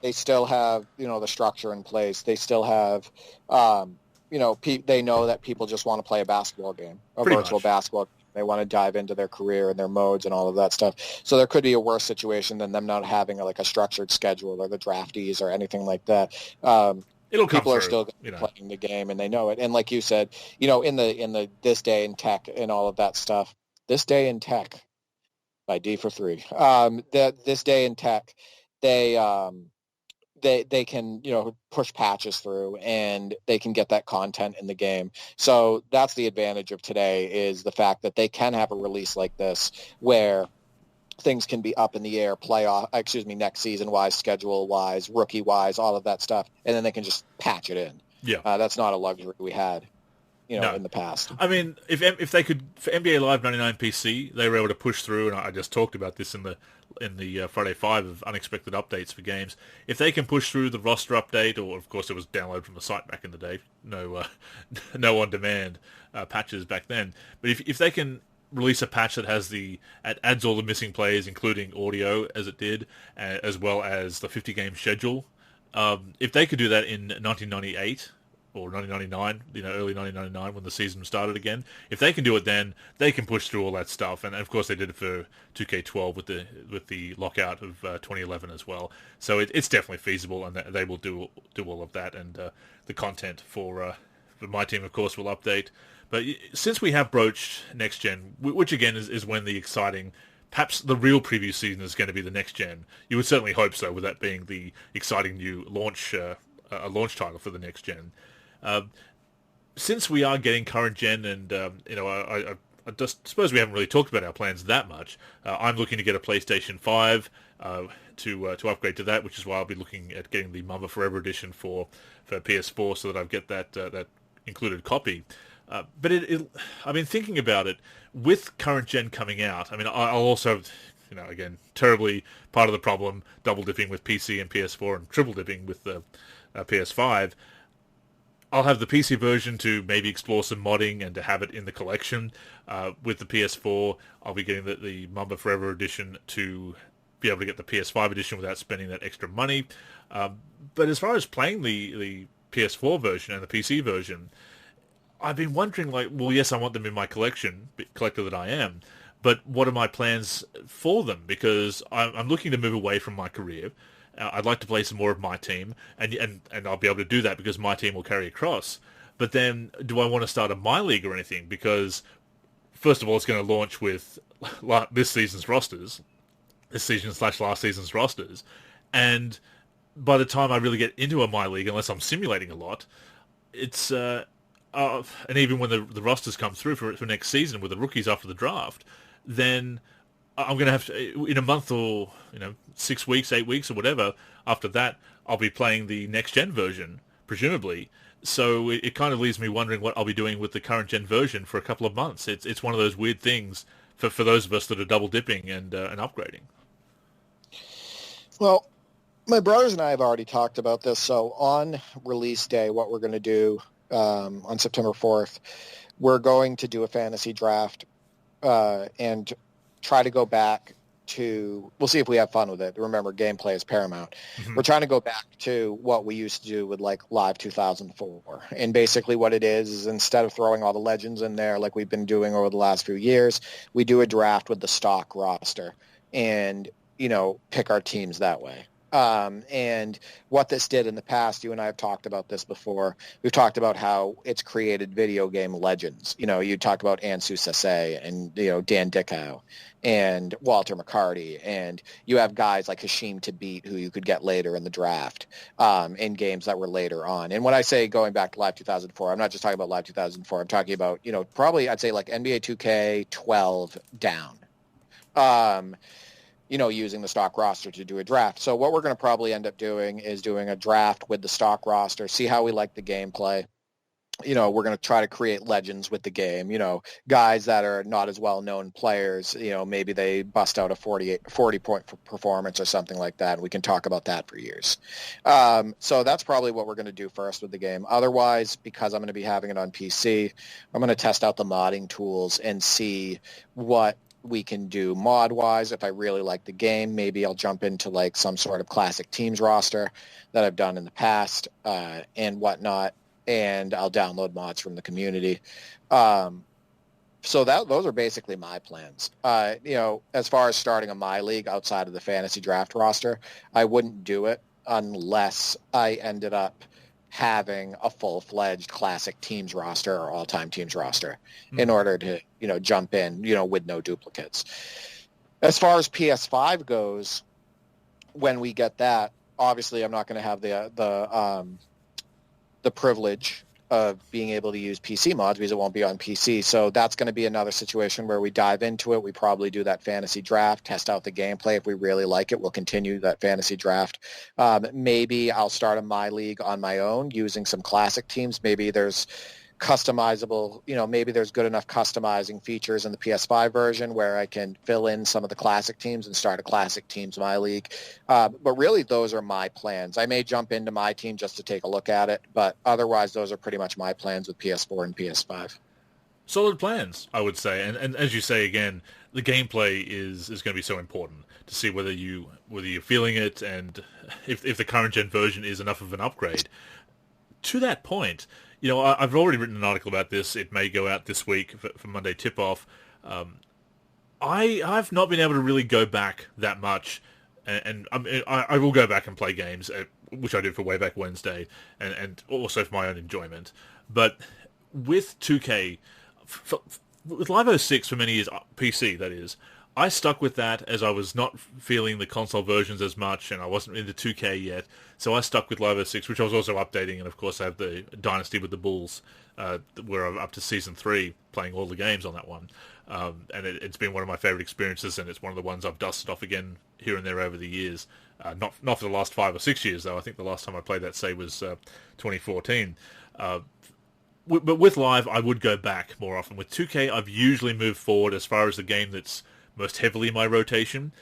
they still have, the structure in place. They still have, they know that people just want to play a basketball game, a Pretty virtual much. basketball. They want to dive into their career and their modes and all of that stuff. So there could be a worse situation than them not having a structured schedule or the draftees or anything like that. It'll come People are through, still playing the game and they know it. And like you said, in the this day in tech and all of that stuff, this day in tech by D for three. This day in tech, they they can push patches through and they can get that content in the game. So that's the advantage of today, is the fact that they can have a release like this where things can be up in the air, next season wise, schedule wise, rookie wise, all of that stuff, and then they can just patch it in. Yeah. That's not a luxury we had No. in the past. I mean, if they could, for NBA Live 99 PC, they were able to push through, and I just talked about this in the Friday 5 of unexpected updates for games. If they can push through the roster update, or of course it was downloaded from the site back in the day, no on-demand patches back then. But if they can release a patch that adds all the missing players, including audio, as it did, as well as the 50-game schedule, if they could do that in 1998 or 1999, early 1999 when the season started again. If they can do it then, they can push through all that stuff. And of course they did it for 2K12 with the lockout of 2011 as well. So it's definitely feasible, and they will do all of that. And the content for MyTEAM, of course, will update. But since we have broached next gen, which again is when the exciting, perhaps the real preview season is going to be the next gen. You would certainly hope so, with that being the exciting new launch title for the next gen. Since we are getting current gen, and I just suppose we haven't really talked about our plans that much. I'm looking to get a PlayStation 5 to upgrade to that, which is why I'll be looking at getting the Mother Forever edition for PS4, so that I get that included copy. But I've been thinking about it with current gen coming out. I mean, I'll also, again, terribly part of the problem, double dipping with PC and PS4 and triple dipping with the PS5. I'll have the PC version to maybe explore some modding and to have it in the collection. With the PS4, I'll be getting the Mamba Forever edition to be able to get the PS5 edition without spending that extra money. But as far as playing the PS4 version and the PC version, I've been wondering, well, yes, I want them in my collection, collector that I am, but what are my plans for them? Because I'm looking to move away from my career. I'd like to play some more of MyTEAM, and I'll be able to do that because MyTEAM will carry across. But then, do I want to start a My League or anything? Because, first of all, it's going to launch with this season's rosters, this season / last season's rosters, and by the time I really get into a My League, unless I'm simulating a lot, it's and even when the rosters come through for next season with the rookies after the draft, then I'm going to have to, in a month or 6 weeks, 8 weeks or whatever, after that, I'll be playing the next gen version, presumably. So it kind of leaves me wondering what I'll be doing with the current gen version for a couple of months. It's one of those weird things for those of us that are double dipping and upgrading. Well, my brothers and I have already talked about this. So on release day, what we're going to do on September 4th, we're going to do a fantasy draft and try to go back to, we'll see if we have fun with it. Remember, gameplay is paramount. Mm-hmm. We're trying to go back to what we used to do with like Live 2004. And basically what it is instead of throwing all the legends in there like we've been doing over the last few years, we do a draft with the stock roster and, pick our teams that way. And what this did in the past, you and I have talked about this before. We've talked about how it's created video game legends. You talk about Ansu Sase and, Dan Dickau and Walter McCarty. And you have guys like Hashim Thabit who you could get later in the draft in games that were later on. And when I say going back to Live 2004, I'm not just talking about Live 2004. I'm talking about, probably I'd say like NBA 2K 12 down. Using the stock roster to do a draft. So what we're going to probably end up doing is doing a draft with the stock roster, see how we like the gameplay. We're going to try to create legends with the game, guys that are not as well-known players, maybe they bust out a 40-point performance or something like that. And we can talk about that for years. So that's probably what we're going to do first with the game. Otherwise, because I'm going to be having it on PC, I'm going to test out the modding tools and see what we can do mod-wise. If I really like the game, maybe I'll jump into like some sort of classic teams roster that I've done in the past and whatnot, and I'll download mods from the community. So those are basically my plans. As far as starting a My League outside of the fantasy draft roster, I wouldn't do it unless I ended up having a full-fledged classic teams roster or all-time teams roster in order to, jump in, with no duplicates. As far as PS5 goes, when we get that, obviously I'm not going to have the privilege of being able to use PC mods because it won't be on PC. So that's going to be another situation where we dive into it. We probably do that fantasy draft, test out the gameplay. If we really like it, we'll continue that fantasy draft. Maybe I'll start a My League on my own using some classic teams. Maybe there's customizable, maybe there's good enough customizing features in the PS5 version where I can fill in some of the classic teams and start a classic teams My League. But really, those are my plans. I may jump into my team just to take a look at it, but otherwise, those are pretty much my plans with PS4 and PS5. Solid plans, I would say. And as you say, again, the gameplay is going to be so important to see whether you're feeling it and if the current gen version is enough of an upgrade. To that point, I've already written an article about this. It may go out this week for Monday Tip-Off. I've not been able to really go back that much, and I will go back and play games, which I did for Way Back Wednesday, and also for my own enjoyment. But with 2K, with Live 06 for many years, PC that is, I stuck with that as I was not feeling the console versions as much, and I wasn't into 2K yet, so I stuck with Live 06, which I was also updating, and of course I have the Dynasty with the Bulls, where I'm up to Season 3, playing all the games on that one, and it's been one of my favourite experiences, and it's one of the ones I've dusted off again here and there over the years. Not for the last 5 or 6 years, though. I think the last time I played that, say, was 2014. But with Live, I would go back more often. With 2K, I've usually moved forward as far as the game that's most heavily in my rotation,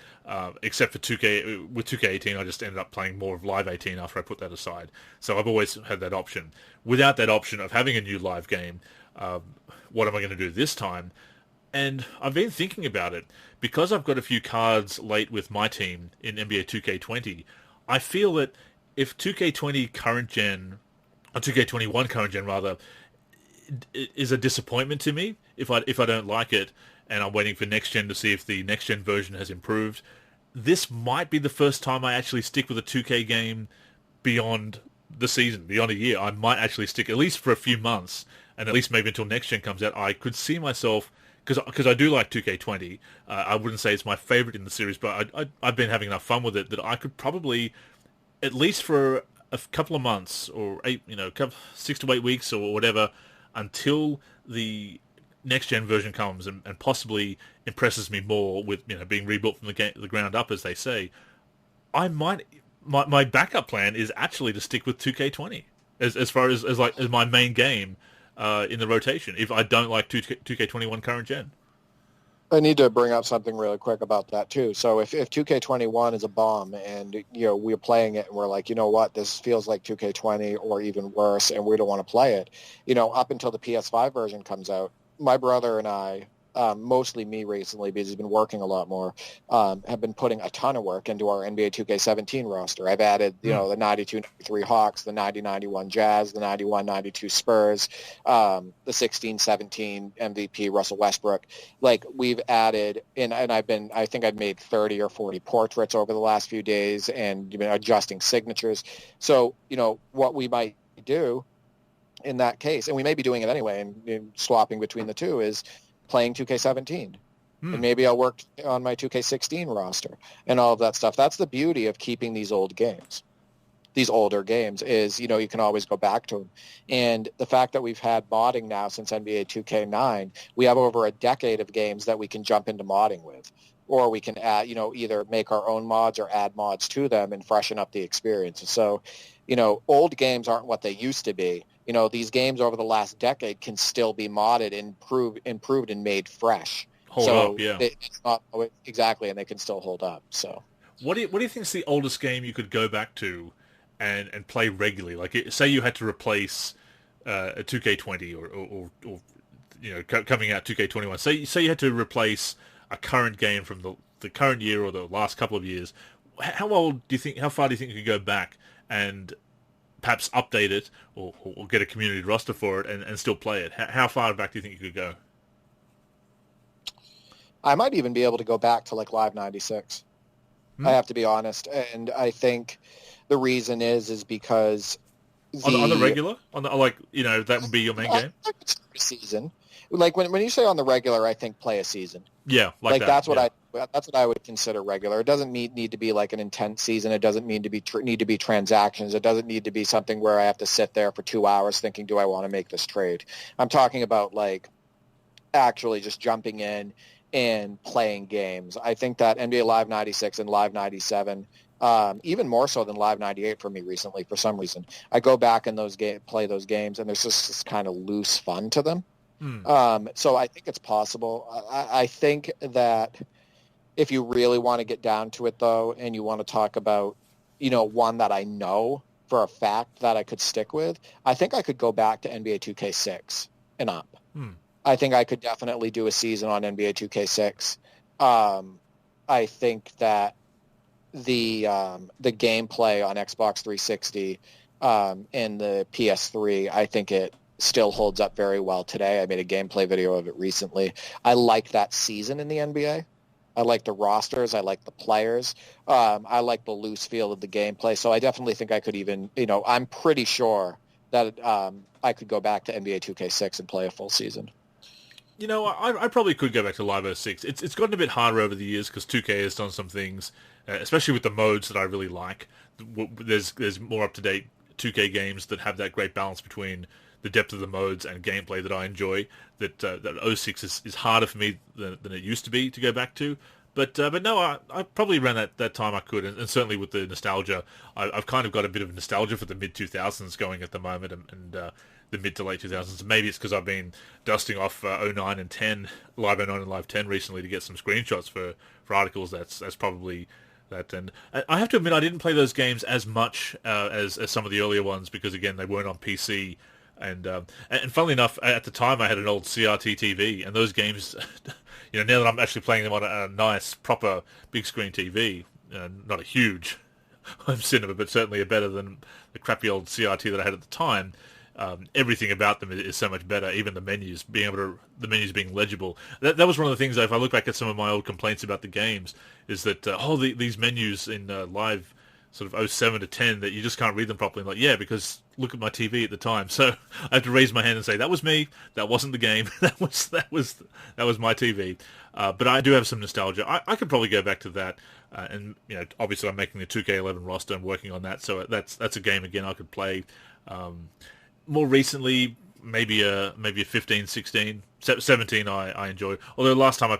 except for 2K. With 2K18, I just ended up playing more of Live 18 after I put that aside. So I've always had that option. Without that option of having a new Live game, what am I going to do this time? And I've been thinking about it. Because I've got a few cards late with MyTEAM in NBA 2K20, I feel that if 2K20 current gen, or 2K21 current gen rather, is a disappointment to me, if I don't like it, and I'm waiting for next gen to see if the next gen version has improved, this might be the first time I actually stick with a 2K game beyond the season, beyond a year. I might actually stick at least for a few months, and at least maybe until next gen comes out. I could see myself, because I do like 2K20. I wouldn't say it's my favorite in the series, but I've been having enough fun with it that I could probably, at least for a couple of months or 6 to 8 weeks or whatever, until the next gen version comes and possibly impresses me more with being rebuilt from the ground up, as they say, I might my backup plan is actually to stick with 2K20 as far as my main game in the rotation if I don't like 2K21 current gen. I need to bring up something really quick about that too. So if 2K21 is a bomb and we're playing it and we're like, you know what, this feels like 2K20 or even worse, and we don't want to play it, up until the PS5 version comes out, my brother and I, mostly me recently because he's been working a lot more, have been putting a ton of work into our NBA 2K17 roster. I've added, the 92-93 Hawks, the 90-91 Jazz, the 91-92 Spurs, the 16-17 MVP Russell Westbrook. Like, we've added, and I think I've made 30 or 40 portraits over the last few days and been adjusting signatures. So, what we might do in that case, and we may be doing it anyway and swapping between the two, is playing 2K17. And maybe I'll work on my 2K16 roster and all of that stuff. That's the beauty of keeping these older games is, you can always go back to them. And the fact that we've had modding now since NBA 2K9, we have over a decade of games that we can jump into modding with. Or we can add, either make our own mods or add mods to them and freshen up the experience. So, old games aren't what they used to be. These games over the last decade can still be modded and improved and made fresh. Hold up, yeah. It's not exactly, and they can still hold up. So, what do you think is the oldest game you could go back to and play regularly? Like, say you had to replace a 2K20 or coming out 2K21. Say you had to replace a current game from the current year or the last couple of years. How far do you think you could go back and perhaps update it or get a community roster for it and still play it? How far back do you think you could go? I might even be able to go back to like Live 96. I have to be honest. And I think the reason is because on the regular, that would be your main game? Season. Like when you say on the regular, I think play a season. Yeah, like that. That's what I would consider regular. It doesn't need to be like an intense season. It doesn't need to be transactions. It doesn't need to be something where I have to sit there for 2 hours thinking, do I want to make this trade? I'm talking about like actually just jumping in and playing games. I think that NBA Live 96 and Live 97, even more so than Live 98 for me recently, for some reason, I go back and play those games, and there's just this kind of loose fun to them. So I think it's possible. I think that if you really want to get down to it, though, and you want to talk about, one that I know for a fact that I could stick with, I think I could go back to NBA 2K6 and up. I think I could definitely do a season on NBA 2K6. I think that the gameplay on Xbox 360 and the PS3, I think it still holds up very well today. I made a gameplay video of it recently. I like that season in the NBA. I like the rosters. I like the players. I like the loose feel of the gameplay. So I definitely think I could even, I'm pretty sure that I could go back to NBA 2K6 and play a full season. I probably could go back to Live 06. It's gotten a bit harder over the years because 2K has done some things, especially with the modes that I really like. There's more up-to-date 2K games that have that great balance between the depth of the modes and gameplay that I enjoy. That 06 is harder for me than it used to be to go back to. But no, I probably around that time I could, and certainly with the nostalgia, I've kind of got a bit of nostalgia for the mid-2000s going at the moment, and the mid to late 2000s. Maybe it's because I've been dusting off 09 and 10, Live 09 and Live 10 recently to get some screenshots for articles. That's probably that. And I have to admit, I didn't play those games as much as some of the earlier ones because, again, they weren't on PC. And funnily enough, at the time I had an old CRT TV, and those games, now that I'm actually playing them on a nice, proper, big screen TV, not a huge home cinema, but certainly better than the crappy old CRT that I had at the time. Everything about them is so much better. Even the menus, the menus being legible. That was one of the things. If I look back at some of my old complaints about the games, is that these menus in Live sort of 07 to 10 that you just can't read them properly. Like, yeah, because look at my TV at the time. So I have to raise my hand and say that was me. That wasn't the game. that was my TV. But I do have some nostalgia. I could probably go back to that. And obviously I'm making the 2K11 roster and working on that. So that's a game again I could play. More recently, maybe a 15, 16, 17 I enjoy. Although last time I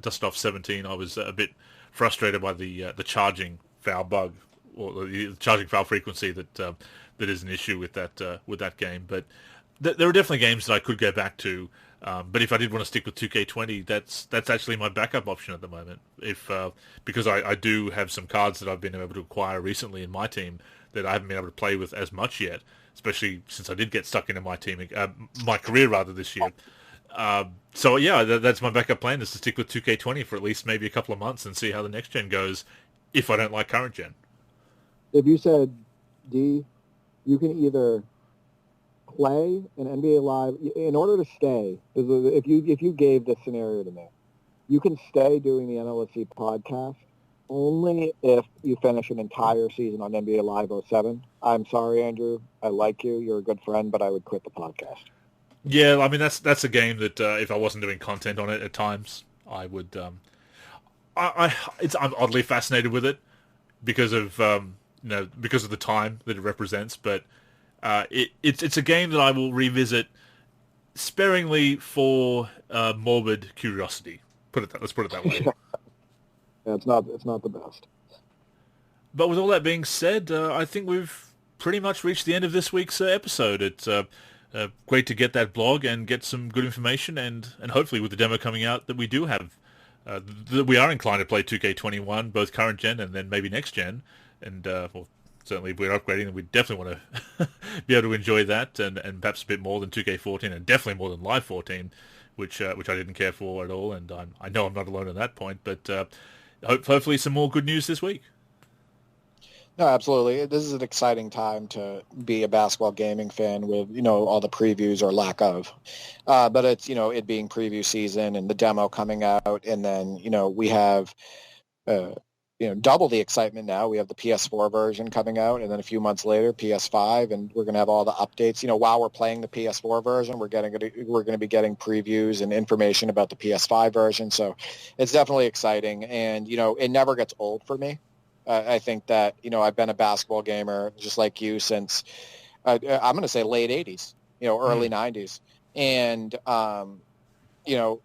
dusted off 17, I was a bit frustrated by the charging foul bug, or the charging foul frequency that is an issue with that game. But there are definitely games that I could go back to. But if I did want to stick with 2K20, that's actually my backup option at the moment. Because I do have some cards that I've been able to acquire recently in MyTEAM that I haven't been able to play with as much yet, especially since I did get stuck into my career rather this year. So yeah, that's my backup plan, is to stick with 2K20 for at least maybe a couple of months and see how the next gen goes, if I don't like current gen. If you said, D, you can either play an NBA Live in order to stay. If you gave this scenario to me, you can stay doing the NLSC podcast only if you finish an entire season on NBA Live 07. I'm sorry, Andrew. I like you. You're a good friend, but I would quit the podcast. Yeah, I mean that's a game that if I wasn't doing content on it at times, I would. I'm oddly fascinated with it because of because of the time that it represents, but it's a game that I will revisit sparingly for morbid curiosity. Let's put it that way. Yeah, it's not the best. But with all that being said, I think we've pretty much reached the end of this week's episode. It's great to get that blog and get some good information, and hopefully with the demo coming out that we do have, that we are inclined to play 2K21, both current gen and then maybe next gen, and certainly if we're upgrading, then we definitely want to be able to enjoy that, and perhaps a bit more than 2K14, and definitely more than Live 14, which I didn't care for at all, and I know I'm not alone at that point, but hopefully some more good news this week. No, absolutely. This is an exciting time to be a basketball gaming fan with, all the previews or lack of. But it's, it being preview season and the demo coming out. And then, we have, double the excitement now. We have the PS4 version coming out, and then a few months later, PS5, and we're going to have all the updates. While we're playing the PS4 version, we're going to be getting previews and information about the PS5 version. So it's definitely exciting. And, it never gets old for me. I think that, I've been a basketball gamer just like you since, I'm going to say late 80s, early 90s. And,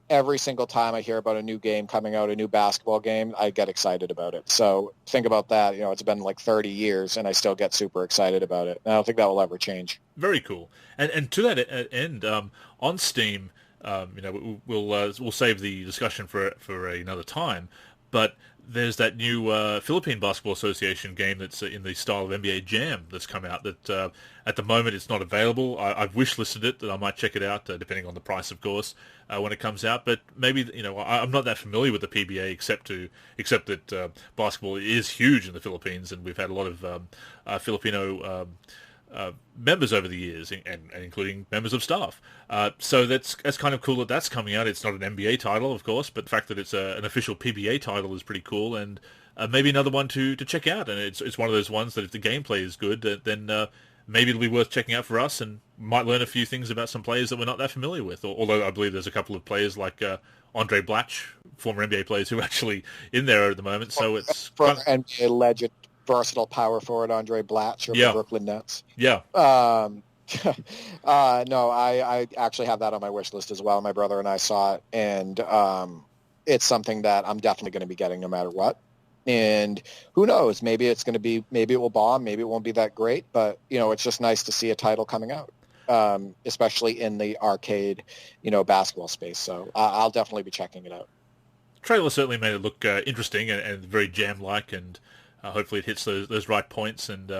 every single time I hear about a new game coming out, a new basketball game, I get excited about it. So think about that. It's been like 30 years and I still get super excited about it. And I don't think that will ever change. Very cool. And to that end, on Steam, we'll save the discussion for another time, but there's that new Philippine Basketball Association game that's in the style of NBA Jam that's come out that at the moment it's not available. I've wish-listed it, that I might check it out, depending on the price, of course, when it comes out. But maybe, I'm not that familiar with the PBA except that basketball is huge in the Philippines, and we've had a lot of Filipino members over the years, and including members of staff. So that's kind of cool that's coming out. It's not an NBA title, of course, but the fact that it's an official PBA title is pretty cool, and maybe another one to check out. And it's one of those ones that if the gameplay is good, then maybe it'll be worth checking out for us, and might learn a few things about some players that we're not that familiar with. Although I believe there's a couple of players like Andre Blatch, former NBA players, who are actually in there at the moment. So it's NBA legend, versatile power forward Andre Blatch of the Brooklyn Nets. Yeah. No, I actually have that on my wish list as well. My brother and I saw it, and it's something that I'm definitely going to be getting no matter what. And who knows? Maybe it will bomb. Maybe it won't be that great. But it's just nice to see a title coming out, especially in the arcade, basketball space. So I'll definitely be checking it out. Trailer certainly made it look interesting and very jam-like, and hopefully it hits those right points, and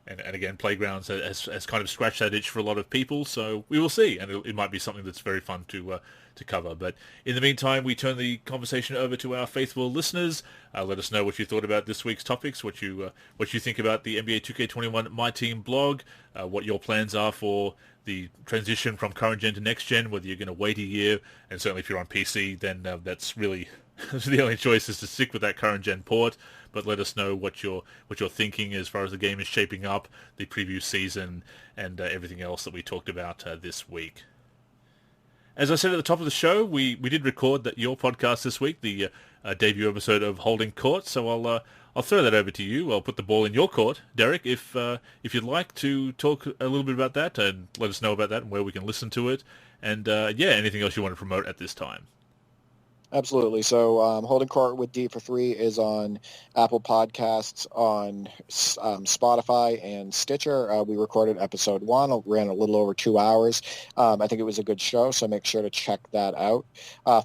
again, Playgrounds has kind of scratched that itch for a lot of people, so we will see, and it might be something that's very fun to cover. But in the meantime, we turn the conversation over to our faithful listeners. Let us know what you thought about this week's topics, what you think about the NBA 2K21 MyTEAM blog, what your plans are for the transition from current gen to next gen, whether you're going to wait a year, and certainly if you're on PC, then that's really the only choice is to stick with that current gen port. But let us know what you're thinking as far as the game is shaping up, the preview season, and everything else that we talked about this week. As I said at the top of the show, we did record your podcast this week, the debut episode of Holding Court. So I'll I'll throw that over to you. I'll put the ball in your court, Derek. If you'd like to talk a little bit about that and let us know about that and where we can listen to it, and anything else you want to promote at this time. Absolutely. So Holding Court with D for 3 is on Apple Podcasts, on Spotify, and Stitcher. We recorded episode 1. It ran a little over 2 hours. I think it was a good show, so make sure to check that out.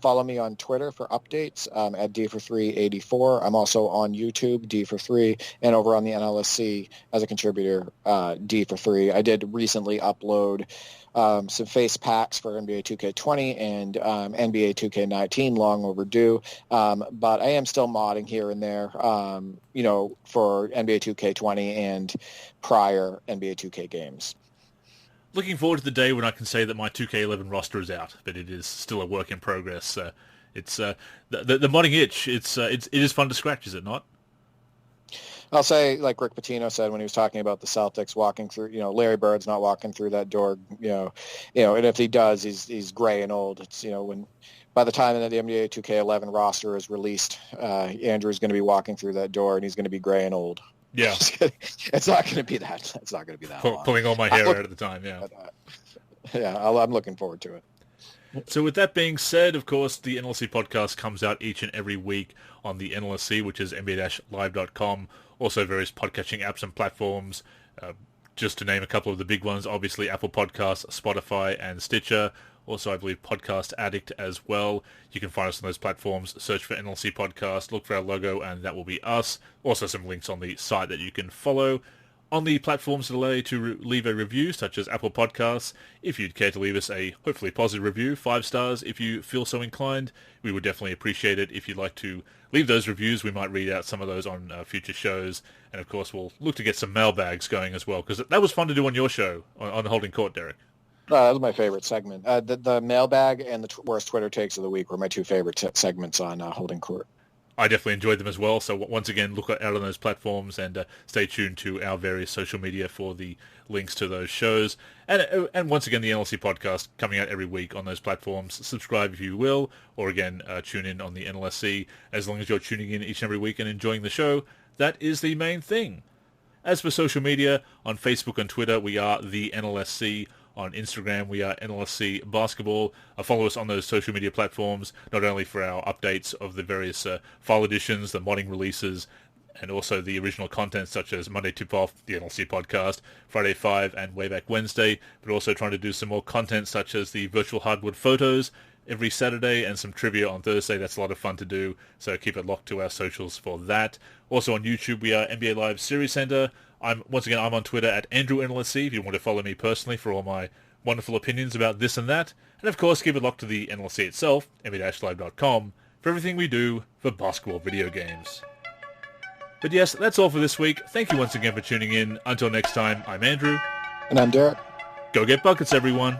Follow me on Twitter for updates at D for 384. I'm also on YouTube, D for 3, and over on the NLSC as a contributor, D for 3. I did recently upload some face packs for NBA 2K20 and NBA 2K19, long overdue. But I am still modding here and there, for NBA 2K20 and prior NBA 2K games. Looking forward to the day when I can say that my 2K11 roster is out, but it is still a work in progress. It's the modding itch. It is fun to scratch, is it not? I'll say, like Rick Pitino said when he was talking about the Celtics walking through, Larry Bird's not walking through that door, and if he does, he's gray and old. It's, when by the time that the NBA 2K11 roster is released, Andrew's going to be walking through that door and he's going to be gray and old. Yeah. It's not going to be that. It's not going to be that long. Pulling all my hair out at the time, yeah. I'm looking forward to it. So with that being said, of course, the NLSC podcast comes out each and every week on the NLSC, which is nba-live.com. Also various podcatching apps and platforms. Just to name a couple of the big ones, obviously Apple Podcasts, Spotify, and Stitcher. Also, I believe Podcast Addict as well. You can find us on those platforms. Search for NLC Podcast, look for our logo, and that will be us. Also some links on the site that you can follow. On the platforms that allow you to leave a review, such as Apple Podcasts, if you'd care to leave us a hopefully positive review, 5 stars if you feel so inclined, we would definitely appreciate it. If you'd like to leave those reviews, we might read out some of those on future shows. And of course, we'll look to get some mailbags going as well, because that was fun to do on your show, on Holding Court, Derek. That was my favorite segment. The mailbag and the worst Twitter takes of the week were my 2 favorite segments on Holding Court. I definitely enjoyed them as well. So once again, look out on those platforms and stay tuned to our various social media for the links to those shows. And once again, the NLC podcast coming out every week on those platforms. Subscribe if you will, or again, tune in on the NLSC. As long as you're tuning in each and every week and enjoying the show, that is the main thing. As for social media, on Facebook and Twitter, we are the NLSC. On Instagram, we are NLSC Basketball. Follow us on those social media platforms, not only for our updates of the various file editions, the modding releases, and also the original content such as Monday Tip-Off, the NLC podcast, Friday 5, and Wayback Wednesday, but also trying to do some more content such as the virtual hardwood photos every Saturday and some trivia on Thursday. That's a lot of fun to do, so keep it locked to our socials for that. Also on YouTube, we are NBA Live Series Center. I'm on Twitter at AndrewNLSC if you want to follow me personally for all my wonderful opinions about this and that. And of course, keep it locked to the NLSC itself, nba-live.com, for everything we do for basketball video games. But yes, that's all for this week. Thank you once again for tuning in. Until next time, I'm Andrew. And I'm Derek. Go get buckets, everyone.